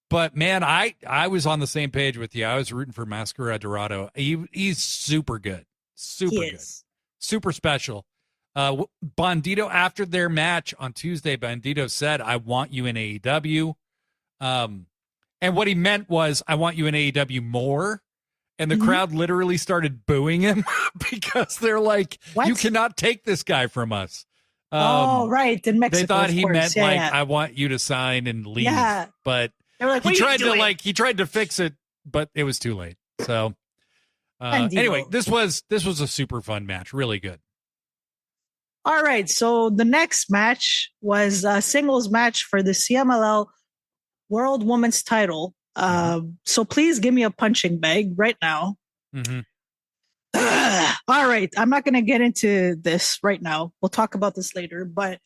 But man, I was on the same page with you. I was rooting for Mascara Dorado. He's super good, super special. Bandito, after their match on Tuesday, Bandito said, "I want you in AEW," and what he meant was, "I want you in AEW more." And the crowd literally started booing him because they're like, "What? You cannot take this guy from us." Right, in Mexico. They thought he meant I want you to sign and leave. Yeah. But like, he tried to fix it, but it was too late. So anyway, this was a super fun match, really good. All right, so the next match was a singles match for the CMLL World Women's Title. So please give me a punching bag right now. All right, I'm not going to get into this right now. We'll talk about this later. But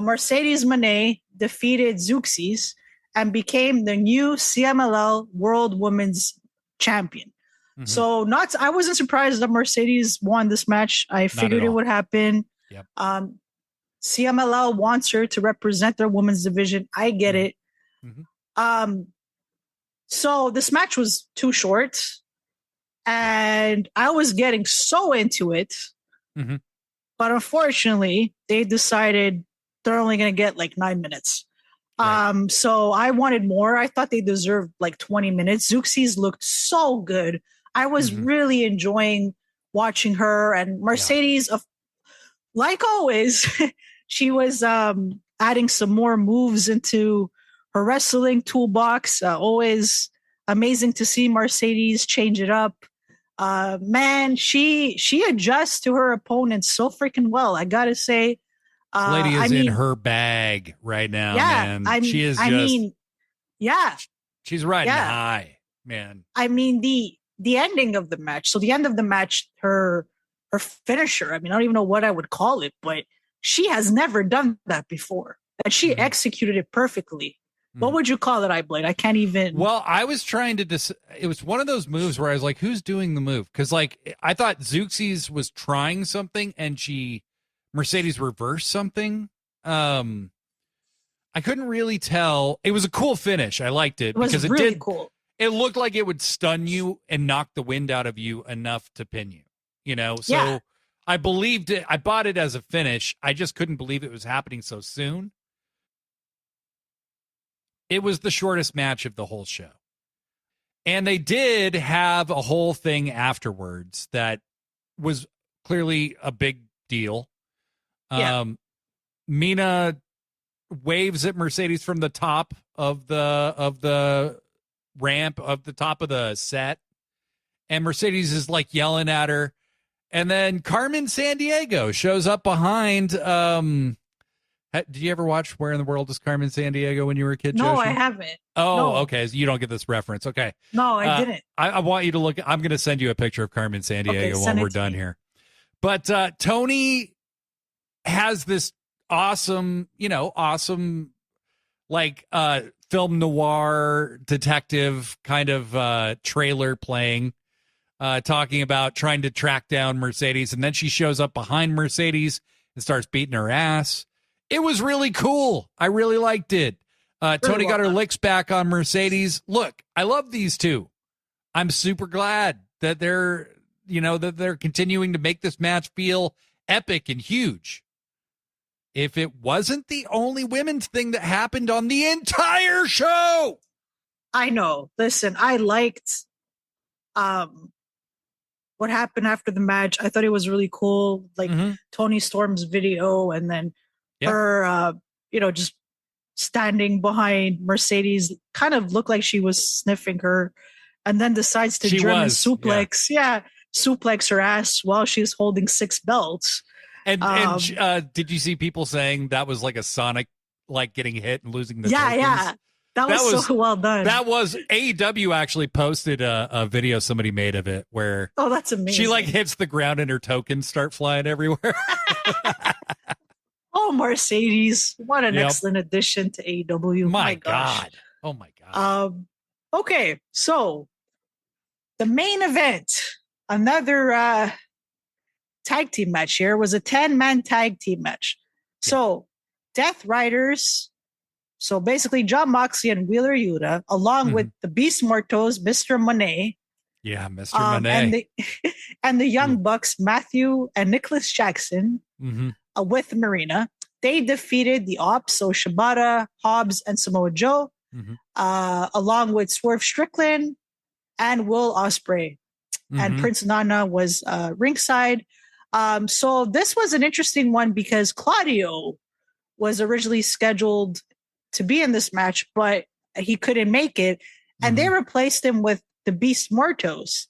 Mercedes Moné defeated Zeuxis and became the new CMLL World Women's Champion. So I wasn't surprised that Mercedes won this match. I figured it would happen. Yep. CMLL wants her to represent their women's division. I get it. So this match was too short. And I was getting so into it. Mm-hmm. But unfortunately, they decided they're only going to get like 9 minutes. Right. So I wanted more. I thought they deserved like 20 minutes. Zeuxis looked so good. I was really enjoying watching her, and Mercedes, like always, she was adding some more moves into her wrestling toolbox. Always amazing to see Mercedes change it up. Man, she adjusts to her opponents so freaking well. I gotta say, this lady is in her bag right now, man. She's riding high, man. I mean, the ending of the match. So the end of the match, her finisher. I mean, I don't even know what I would call it, but she has never done that before, and she executed it perfectly. What would you call it, iBlade? I can't even. Well, I was trying to. It was one of those moves where I was like, "Who's doing the move?" Because like I thought Zeuxis was trying something, and Mercedes reversed something. I couldn't really tell. It was a cool finish. I liked it because it really did. Cool. It looked like it would stun you and knock the wind out of you enough to pin you. So I believed it. I bought it as a finish. I just couldn't believe it was happening so soon. It was the shortest match of the whole show. And they did have a whole thing afterwards that was clearly a big deal. Yeah. Mina waves at Mercedes from the top of the ramp, of the top of the set. And Mercedes is like yelling at her. And then Carmen Sandiego shows up behind. Did you ever watch Where in the World is Carmen Sandiego when you were a kid, No, Joshi? I haven't. Oh, no. Okay. So you don't get this reference. Okay. No, I didn't. I want you to look. I'm going to send you a picture of Carmen Sandiego while we're done here. But Tony has this awesome, like film noir detective kind of trailer playing, talking about trying to track down Mercedes. And then she shows up behind Mercedes and starts beating her ass. It was really cool. I really liked it. Tony got her licks back on Mercedes. Look, I love these two. I'm super glad that they're continuing to make this match feel epic and huge. If it wasn't the only women's thing that happened on the entire show. I know. Listen, I liked what happened after the match. I thought it was really cool. Like Tony Storm's video, and then her, just standing behind Mercedes, kind of looked like she was sniffing her, and then decides to German suplex. Suplex her ass while she's holding 6 belts. And did you see people saying that was like a Sonic, like getting hit and losing the tokens? Yeah. That was so well done. That was AEW actually posted a video somebody made of it where that's amazing. She like hits the ground and her tokens start flying everywhere. Oh, Mercedes. What an excellent addition to AEW. My gosh. God. Oh my God. Okay, so the main event, another tag team match here, was a 10-man tag team match. So Death Riders, so basically Jon Moxley and Wheeler Yuta, along with the Beast Mortos, Mr. Moné. Yeah, Mr. Moné. And the Young Bucks, Matthew and Nicholas Jackson, with Marina. They defeated the Ops, so Shibata, Hobbs, and Samoa Joe, along with Swerve Strickland and Will Ospreay. And Prince Nana was ringside. So this was an interesting one because Claudio was originally scheduled to be in this match, but he couldn't make it. And they replaced him with the Beast Mortos,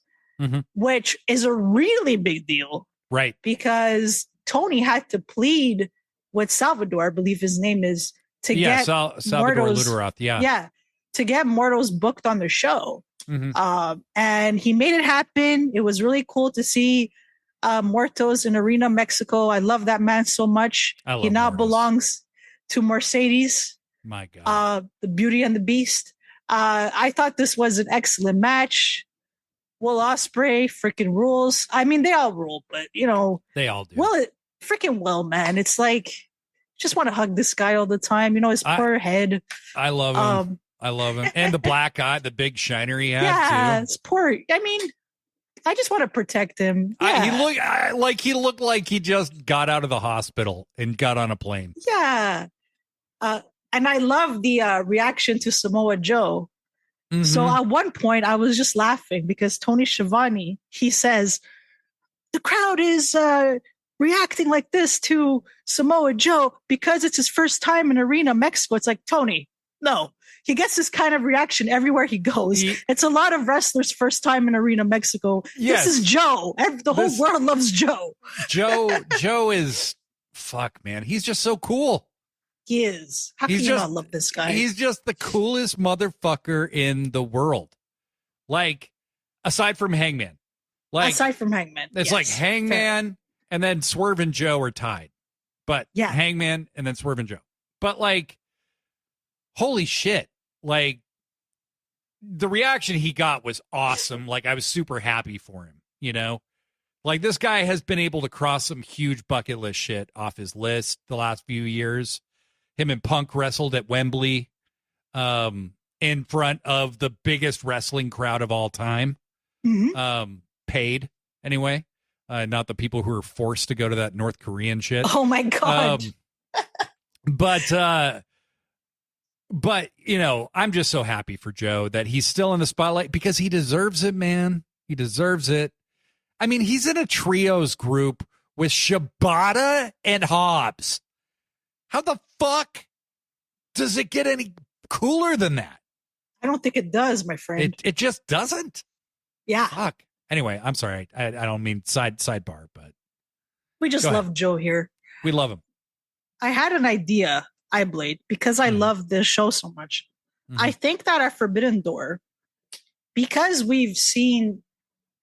which is a really big deal. Right. Because Tony had to plead with Salvador, I believe his name is, to get Salvador Luteroth. Yeah. To get Mortos booked on the show. And he made it happen. It was really cool to see Mortos in Arena, Mexico. I love that man so much. He now belongs to Mercedes. My God. The Beauty and the Beast. I thought this was an excellent match. Will Ospreay freaking rules. I mean, they all rule, but they all do. Well, freaking Will, man. It's like, just want to hug this guy all the time. His poor head. I love him. I love him. And the black eye, the big shiner he had too. It's poor. I mean, I just want to protect him. He looked like he just got out of the hospital and got on a plane. Yeah. And I love the reaction to Samoa Joe. Mm-hmm. So at one point, I was just laughing because Tony Schiavone, he says, the crowd is reacting like this to Samoa Joe because it's his first time in Arena Mexico. It's like, Tony, no. He gets this kind of reaction everywhere he goes. It's a lot of wrestlers' first time in Arena Mexico. Yes. This is Joe. The whole world loves Joe. Joe is, fuck, man. He's just so cool. He is. How can you not love this guy? He's just the coolest motherfucker in the world. Like, aside from Hangman. It's like Hangman and then Swerve and Joe are tied. But Hangman and then Swerve and Joe. But like, holy shit. Like, the reaction he got was awesome. Like, I was super happy for him, you know? Like, this guy has been able to cross some huge bucket list shit off his list the last few years. Him and Punk wrestled at Wembley in front of the biggest wrestling crowd of all time. Mm-hmm. Paid, anyway. Not the people who were forced to go to that North Korean shit. Oh, my God. But, you know, I'm just so happy for Joe that he's still in the spotlight because he deserves it, man. He deserves it. I mean, he's in a trios group with Shibata and Hobbs. How the fuck does it get any cooler than that? I don't think it does, my friend. It just doesn't. Yeah. Fuck. Anyway, I'm sorry. I don't mean sidebar, but we just love Joe here. We love him. I had an idea, iBlade, because I love this show so much. Mm-hmm. I think that at Forbidden Door, because we've seen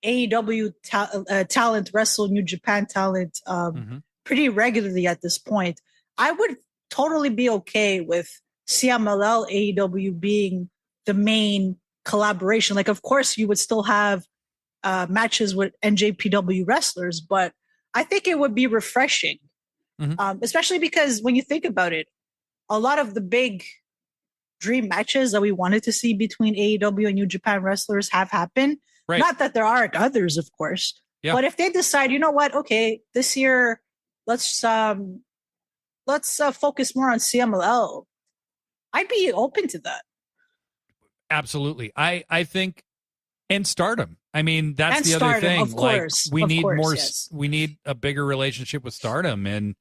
AEW talent wrestle New Japan talent pretty regularly at this point, I would totally be okay with CMLL AEW being the main collaboration. Like, of course, you would still have matches with NJPW wrestlers, but I think it would be refreshing, especially because when you think about it, a lot of the big dream matches that we wanted to see between AEW and New Japan wrestlers have happened. Right. Not that there aren't others, of course, but if they decide, you know what, okay, this year, let's focus more on CMLL, I'd be open to that. Absolutely. I think, and Stardom. I mean, that's the other thing. Of course, like, we need more. Yes. We need a bigger relationship with Stardom and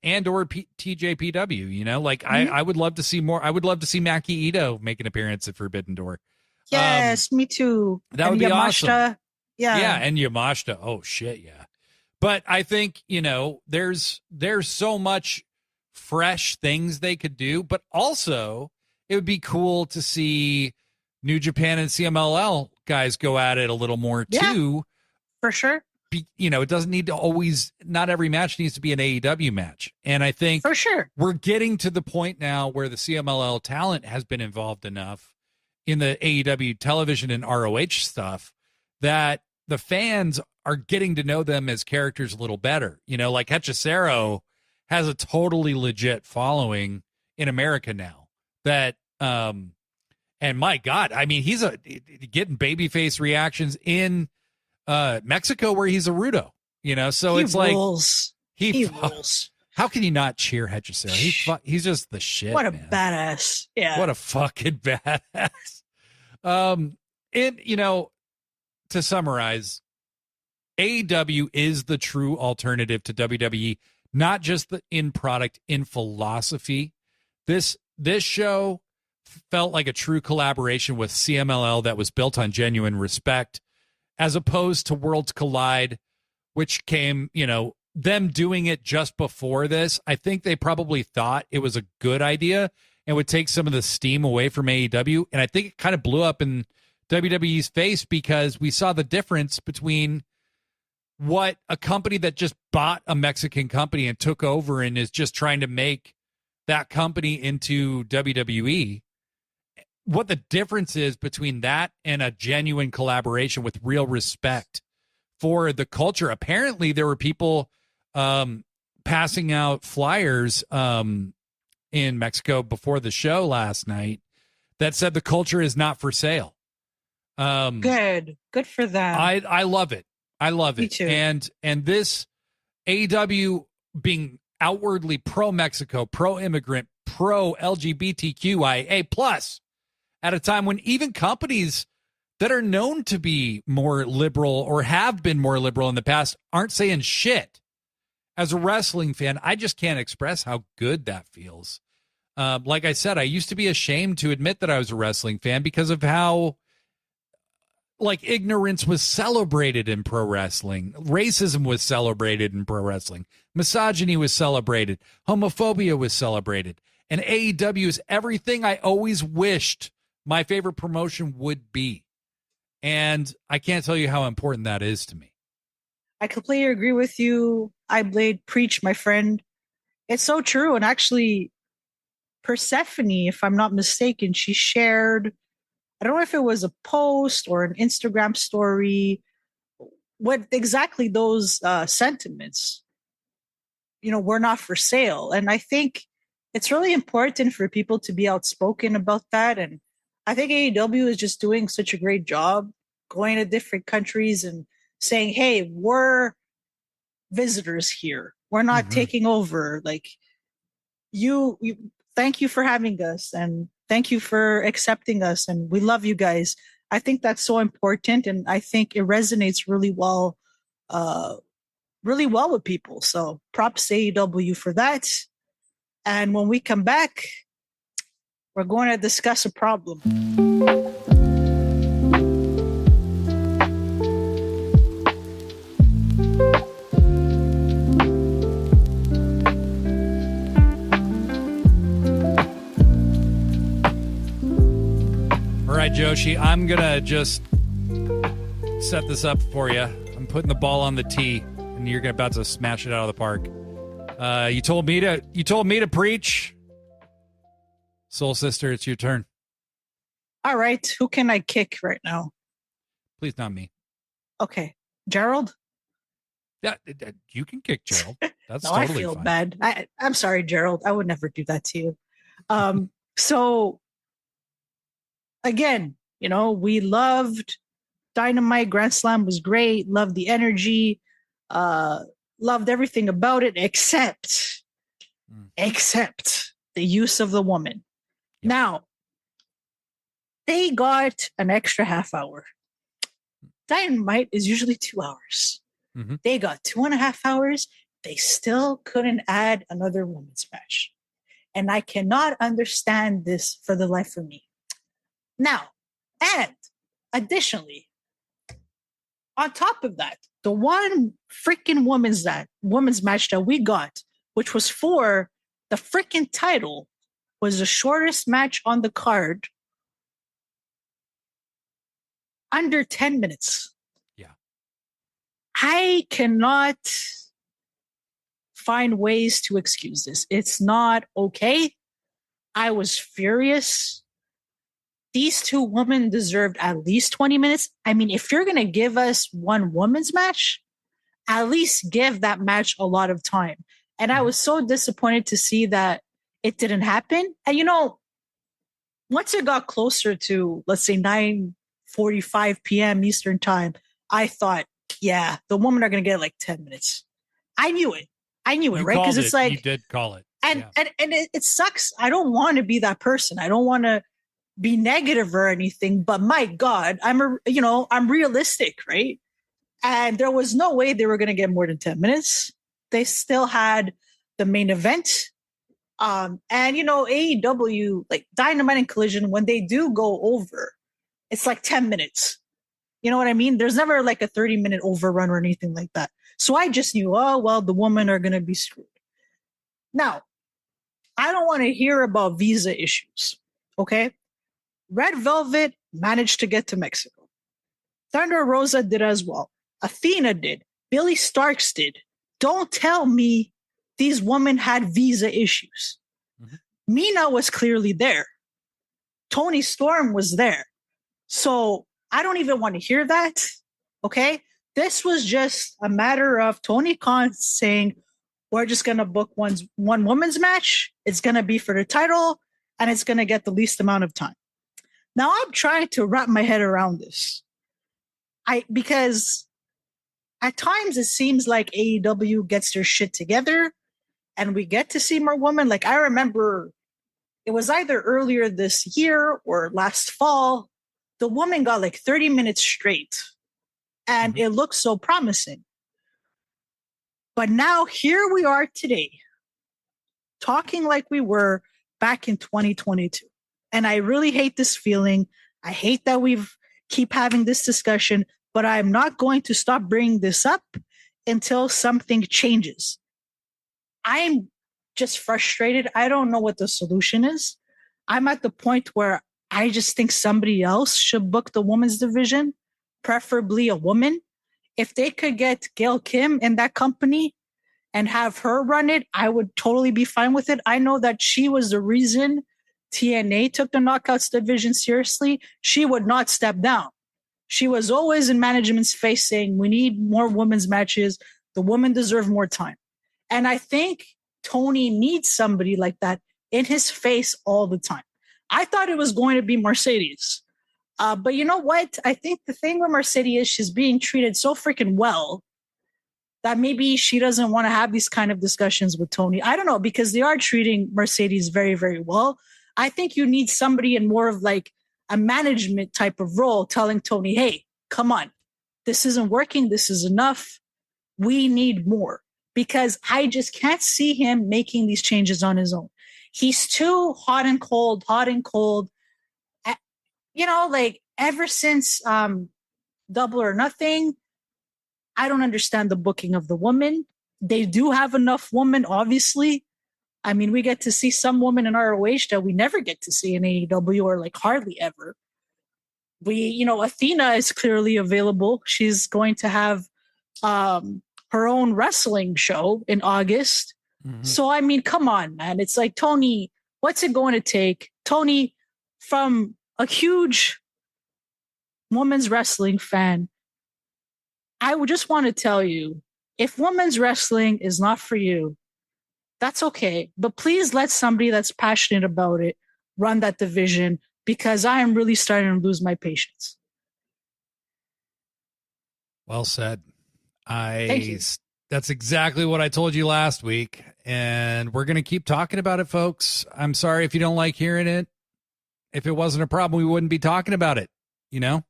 TJPW. You know, like I would love to see more. I would love to see Maki Ito make an appearance at Forbidden Door. Yes, me too. That would be awesome. Yeah, and Yamashita. Oh shit, yeah. But I think, you know, there's so much fresh things they could do, but also it would be cool to see New Japan and CMLL guys go at it a little more too. For sure. You know, it doesn't need to always, not every match needs to be an AEW match. And I think for sure we're getting to the point now where the CMLL talent has been involved enough in the AEW television and ROH stuff that the fans are getting to know them as characters a little better. You know, like Hechicero has a totally legit following in America now that, and my God, I mean, he's getting babyface reactions in Mexico where he's a Rudo, you know? So it's rules. Like, he rules. How can you not cheer Hechicero? He's just the shit. What a man. badass. Yeah. What a fucking badass. And, you know, to summarize, AEW is the true alternative to WWE, not just in product, in philosophy. This show felt like a true collaboration with CMLL that was built on genuine respect, as opposed to Worlds Collide, which came, you know, them doing it just before this. I think they probably thought it was a good idea and would take some of the steam away from AEW. And I think it kind of blew up in WWE's face because we saw the difference between what a company that just bought a Mexican company and took over and is just trying to make that company into WWE, what the difference is between that and a genuine collaboration with real respect for the culture. Apparently there were people passing out flyers in Mexico before the show last night that said the culture is not for sale. Good for them. I love it. I love it. Me too. And this AEW being outwardly pro Mexico, pro immigrant, pro LGBTQIA plus at a time when even companies that are known to be more liberal or have been more liberal in the past aren't saying shit. As a wrestling fan, I just can't express how good that feels. Like I said, I used to be ashamed to admit that I was a wrestling fan because of how ignorance was celebrated in pro wrestling. Racism was celebrated in pro wrestling. Misogyny was celebrated. Homophobia was celebrated. And AEW is everything I always wished my favorite promotion would be. And I can't tell you how important that is to me. I completely agree with you. I Blade, preach, my friend. It's so true. And actually, Persephone, if I'm not mistaken, she shared, I don't know if it was a post or an Instagram story, what exactly those sentiments, were not for sale. And I think it's really important for people to be outspoken about that. And I think AEW is just doing such a great job going to different countries and saying, hey, we're visitors here. We're not taking over. Like, you thank you for having us and thank you for accepting us. And we love you guys. I think that's so important. And I think it resonates really well with people. So props to AEW for that. And when we come back, we're going to discuss a problem. Joshi, I'm going to just set this up for you. I'm putting the ball on the tee, and you're about to smash it out of the park. You told me to preach. Soul Sister, it's your turn. All right. Who can I kick right now? Please, not me. Okay. Gerald? Yeah, you can kick Gerald. That's no, totally I feel fine. bad. I'm sorry, Gerald. I would never do that to you. So... Again, we loved Dynamite. Grand Slam was great. Loved the energy. Loved everything about it except the use of the woman. Yeah. Now, they got an extra half hour. Dynamite is usually 2 hours. Mm-hmm. They got 2.5 hours. They still couldn't add another women's match. And I cannot understand this for the life of me. Now, and additionally, on top of that, the one freaking women's match that we got, which was for the freaking title, was the shortest match on the card. Under 10 minutes. Yeah. I cannot find ways to excuse this. It's not okay. I was furious. These two women deserved at least 20 minutes. I mean, if you're going to give us one women's match, at least give that match a lot of time. And I was so disappointed to see that it didn't happen. And, once it got closer to, let's say, 9:45 p.m. Eastern time, I thought, yeah, the women are going to get like 10 minutes. I knew it, right? Because it's like... You did call it. And it sucks. I don't want to be that person. I don't want to be negative or anything, but my God, I'm realistic, right? And there was no way they were going to get more than 10 minutes. They still had the main event. And AEW, like Dynamite and Collision, when they do go over, it's like 10 minutes. You know what I mean? There's never like a 30-minute overrun or anything like that. So I just knew, oh, well, the women are going to be screwed. Now, I don't want to hear about visa issues, okay? Red Velvet managed to get to Mexico. Thunder Rosa did as well. Athena did. Billy Starks did. Don't tell me these women had visa issues. Mm-hmm. Mina was clearly there. Toni Storm was there. So I don't even want to hear that. Okay? This was just a matter of Tony Khan saying, we're just going to book one women's match. It's going to be for the title, and it's going to get the least amount of time. Now I'm trying to wrap my head around this. Because at times it seems like AEW gets their shit together and we get to see more women. Like I remember it was either earlier this year or last fall, the woman got like 30 minutes straight and it looked so promising. But now here we are today, talking like we were back in 2022. And I really hate this feeling. I hate that we've keep having this discussion, but I'm not going to stop bringing this up until something changes. I'm just frustrated. I don't know what the solution is. I'm at the point where I just think somebody else should book the women's division, preferably a woman. If they could get Gail Kim in that company and have her run it, I would totally be fine with it. I know that she was the reason TNA took the Knockouts division seriously. She would not step down. She was always in management's face saying, we need more women's matches. The women deserve more time. And I think Tony needs somebody like that in his face all the time. I thought it was going to be Mercedes. But you know what? I think the thing with Mercedes is she's being treated so freaking well that maybe she doesn't want to have these kind of discussions with Tony. I don't know, because they are treating Mercedes very, very well. I think you need somebody in more of like a management type of role telling Tony, hey, come on, this isn't working. This is enough. We need more, because I just can't see him making these changes on his own. He's too hot and cold. Like ever since Double or Nothing, I don't understand the booking of the woman. They do have enough women, obviously. I mean, we get to see some women in ROH that we never get to see in AEW, or like hardly ever. Athena is clearly available. She's going to have her own wrestling show in August. Mm-hmm. So, I mean, come on, man. It's like, Tony, what's it going to take? Tony, from a huge women's wrestling fan, I would just want to tell you, if women's wrestling is not for you, that's okay. But please let somebody that's passionate about it run that division, because I am really starting to lose my patience. Well said. That's exactly what I told you last week. And we're going to keep talking about it, folks. I'm sorry if you don't like hearing it. If it wasn't a problem, we wouldn't be talking about it. You know,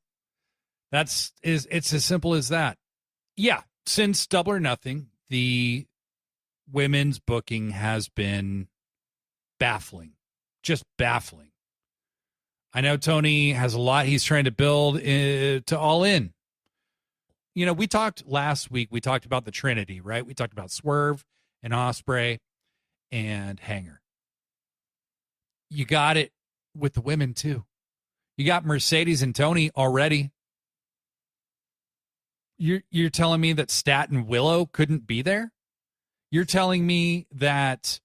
it's as simple as that. Yeah. Since Double or Nothing, the women's booking has been baffling, just baffling. I know Tony has a lot he's trying to build to All In. You know, we talked last week, we talked about the Trinity, right? We talked about Swerve and Ospreay and Hanger. You got it with the women too. You got Mercedes and Tony already. You're telling me that Stat and Willow couldn't be there? You're telling me that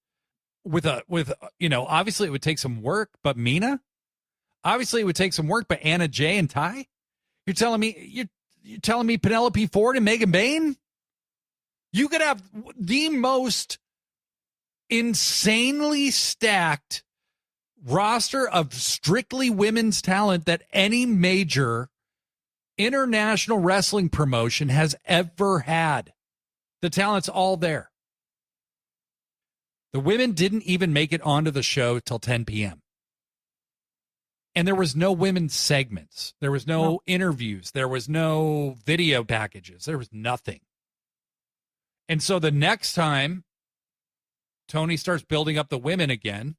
obviously it would take some work, but Mina? Obviously it would take some work, but Anna Jay and Ty? You're telling me Penelope Ford and Megan Bayne? You could have the most insanely stacked roster of strictly women's talent that any major international wrestling promotion has ever had. The talent's all there. The women didn't even make it onto the show till 10 p.m. And there was no women's segments. There was no interviews. There was no video packages. There was nothing. And so the next time Tony starts building up the women again,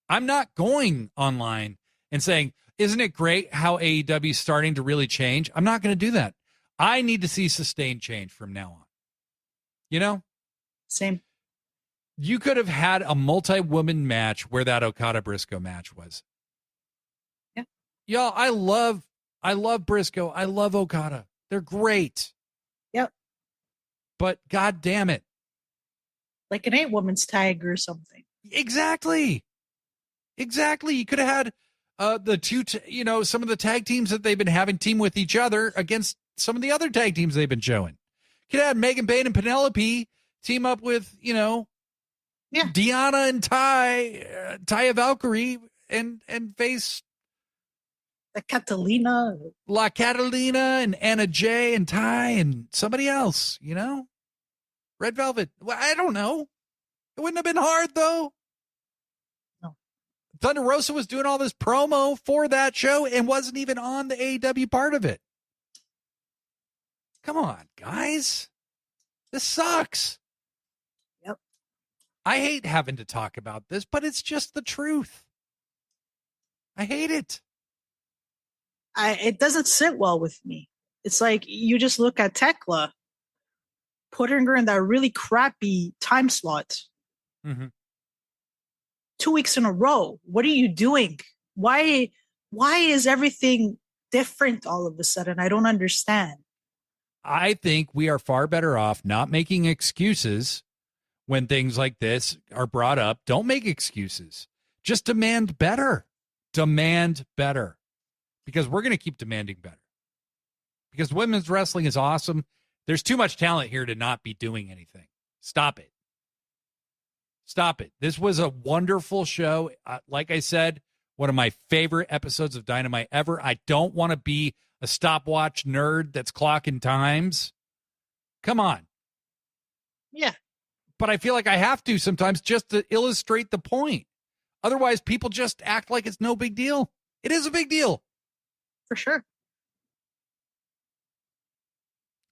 I'm not going online and saying, isn't it great how AEW is starting to really change? I'm not going to do that. I need to see sustained change from now on. You know? Same. You could have had a multi-woman match where that Okada-Briscoe match was. Yeah. Y'all, I love Briscoe. I love Okada. They're great. Yep. But God damn it. Like an 8-woman's tag or something. Exactly. You could have had the two, some of the tag teams that they've been having team with each other against some of the other tag teams they've been showing. Could have had Megan Bayne and Penelope team up with, Deanna and Taya Valkyrie and face The Catalina. La Catalina and Anna J and Ty and somebody else, you know? Red Velvet. Well, I don't know. It wouldn't have been hard, though. No. Thunder Rosa was doing all this promo for that show and wasn't even on the AEW part of it. Come on, guys. This sucks. Yep. I hate having to talk about this, but it's just the truth. I hate it. It doesn't sit well with me. It's like you just look at Tekla, putting her in that really crappy time slot. Mm-hmm. 2 weeks in a row. What are you doing? Why is everything different all of a sudden? I don't understand. I think we are far better off not making excuses when things like this are brought up. Don't make excuses. Just demand better. Demand better. Because we're going to keep demanding better. Because women's wrestling is awesome. There's too much talent here to not be doing anything. Stop it. Stop it. This was a wonderful show. Like I said, one of my favorite episodes of Dynamite ever. I don't want to be a stopwatch nerd that's clocking times. Come on. Yeah. But I feel like I have to sometimes just to illustrate the point. Otherwise, people just act like it's no big deal. It is a big deal. For sure.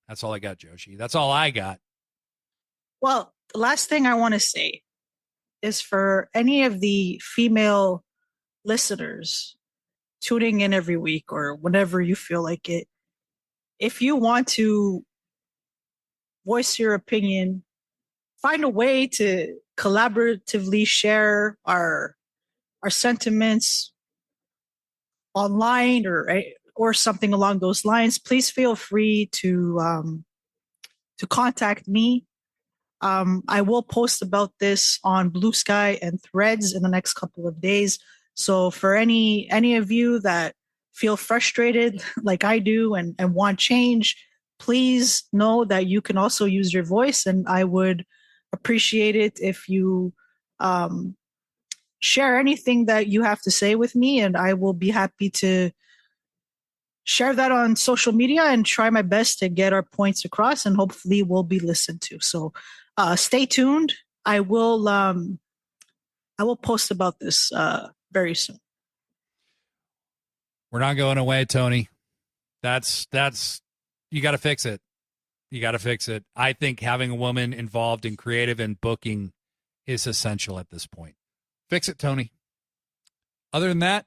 That's all I got, Joshi. That's all I got. Well, the last thing I want to say is for any of the female listeners tuning in every week or whenever you feel like it, if you want to voice your opinion, find a way to collaboratively share our sentiments online or something along those lines, please feel free to contact me. I will post about this on Blue Sky and Threads in the next couple of days. So for any of you that feel frustrated like I do and want change, please know that you can also use your voice, and I would appreciate it if you share anything that you have to say with me, and I will be happy to share that on social media and try my best to get our points across, and hopefully we'll be listened to. So stay tuned. I will post about this very soon. We're not going away, Tony. That's you got to fix it. You got to fix it. I think having a woman involved in creative and booking is essential at this point. Fix it, Tony. Other than that,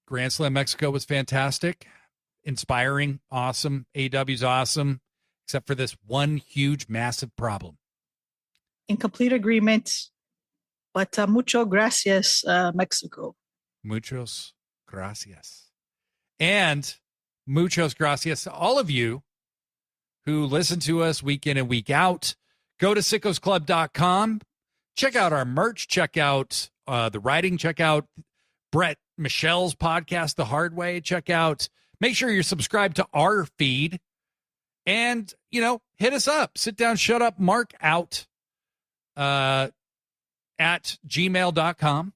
Grand Slam Mexico was fantastic, inspiring, awesome. AEW's awesome, except for this one huge, massive problem. In complete agreement, but mucho gracias, Mexico. Muchos gracias. And muchos gracias to all of you who listen to us week in and week out. Go to sickosclub.com. Check out our merch. Check out the writing. Check out Brett Michelle's podcast, The Hard Way. Make sure you're subscribed to our feed. And, hit us up. Sit down, shut up, mark out at gmail.com.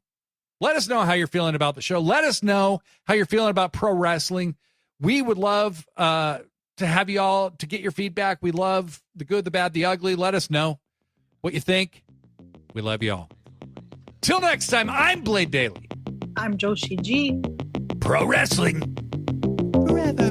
Let us know how you're feeling about the show. Let us know how you're feeling about pro wrestling. We would love to have you all to get your feedback. We love the good, the bad, the ugly. Let us know what you think. We love you all. Till next time, I'm Blade Daly. I'm Joshi G. Pro wrestling forever.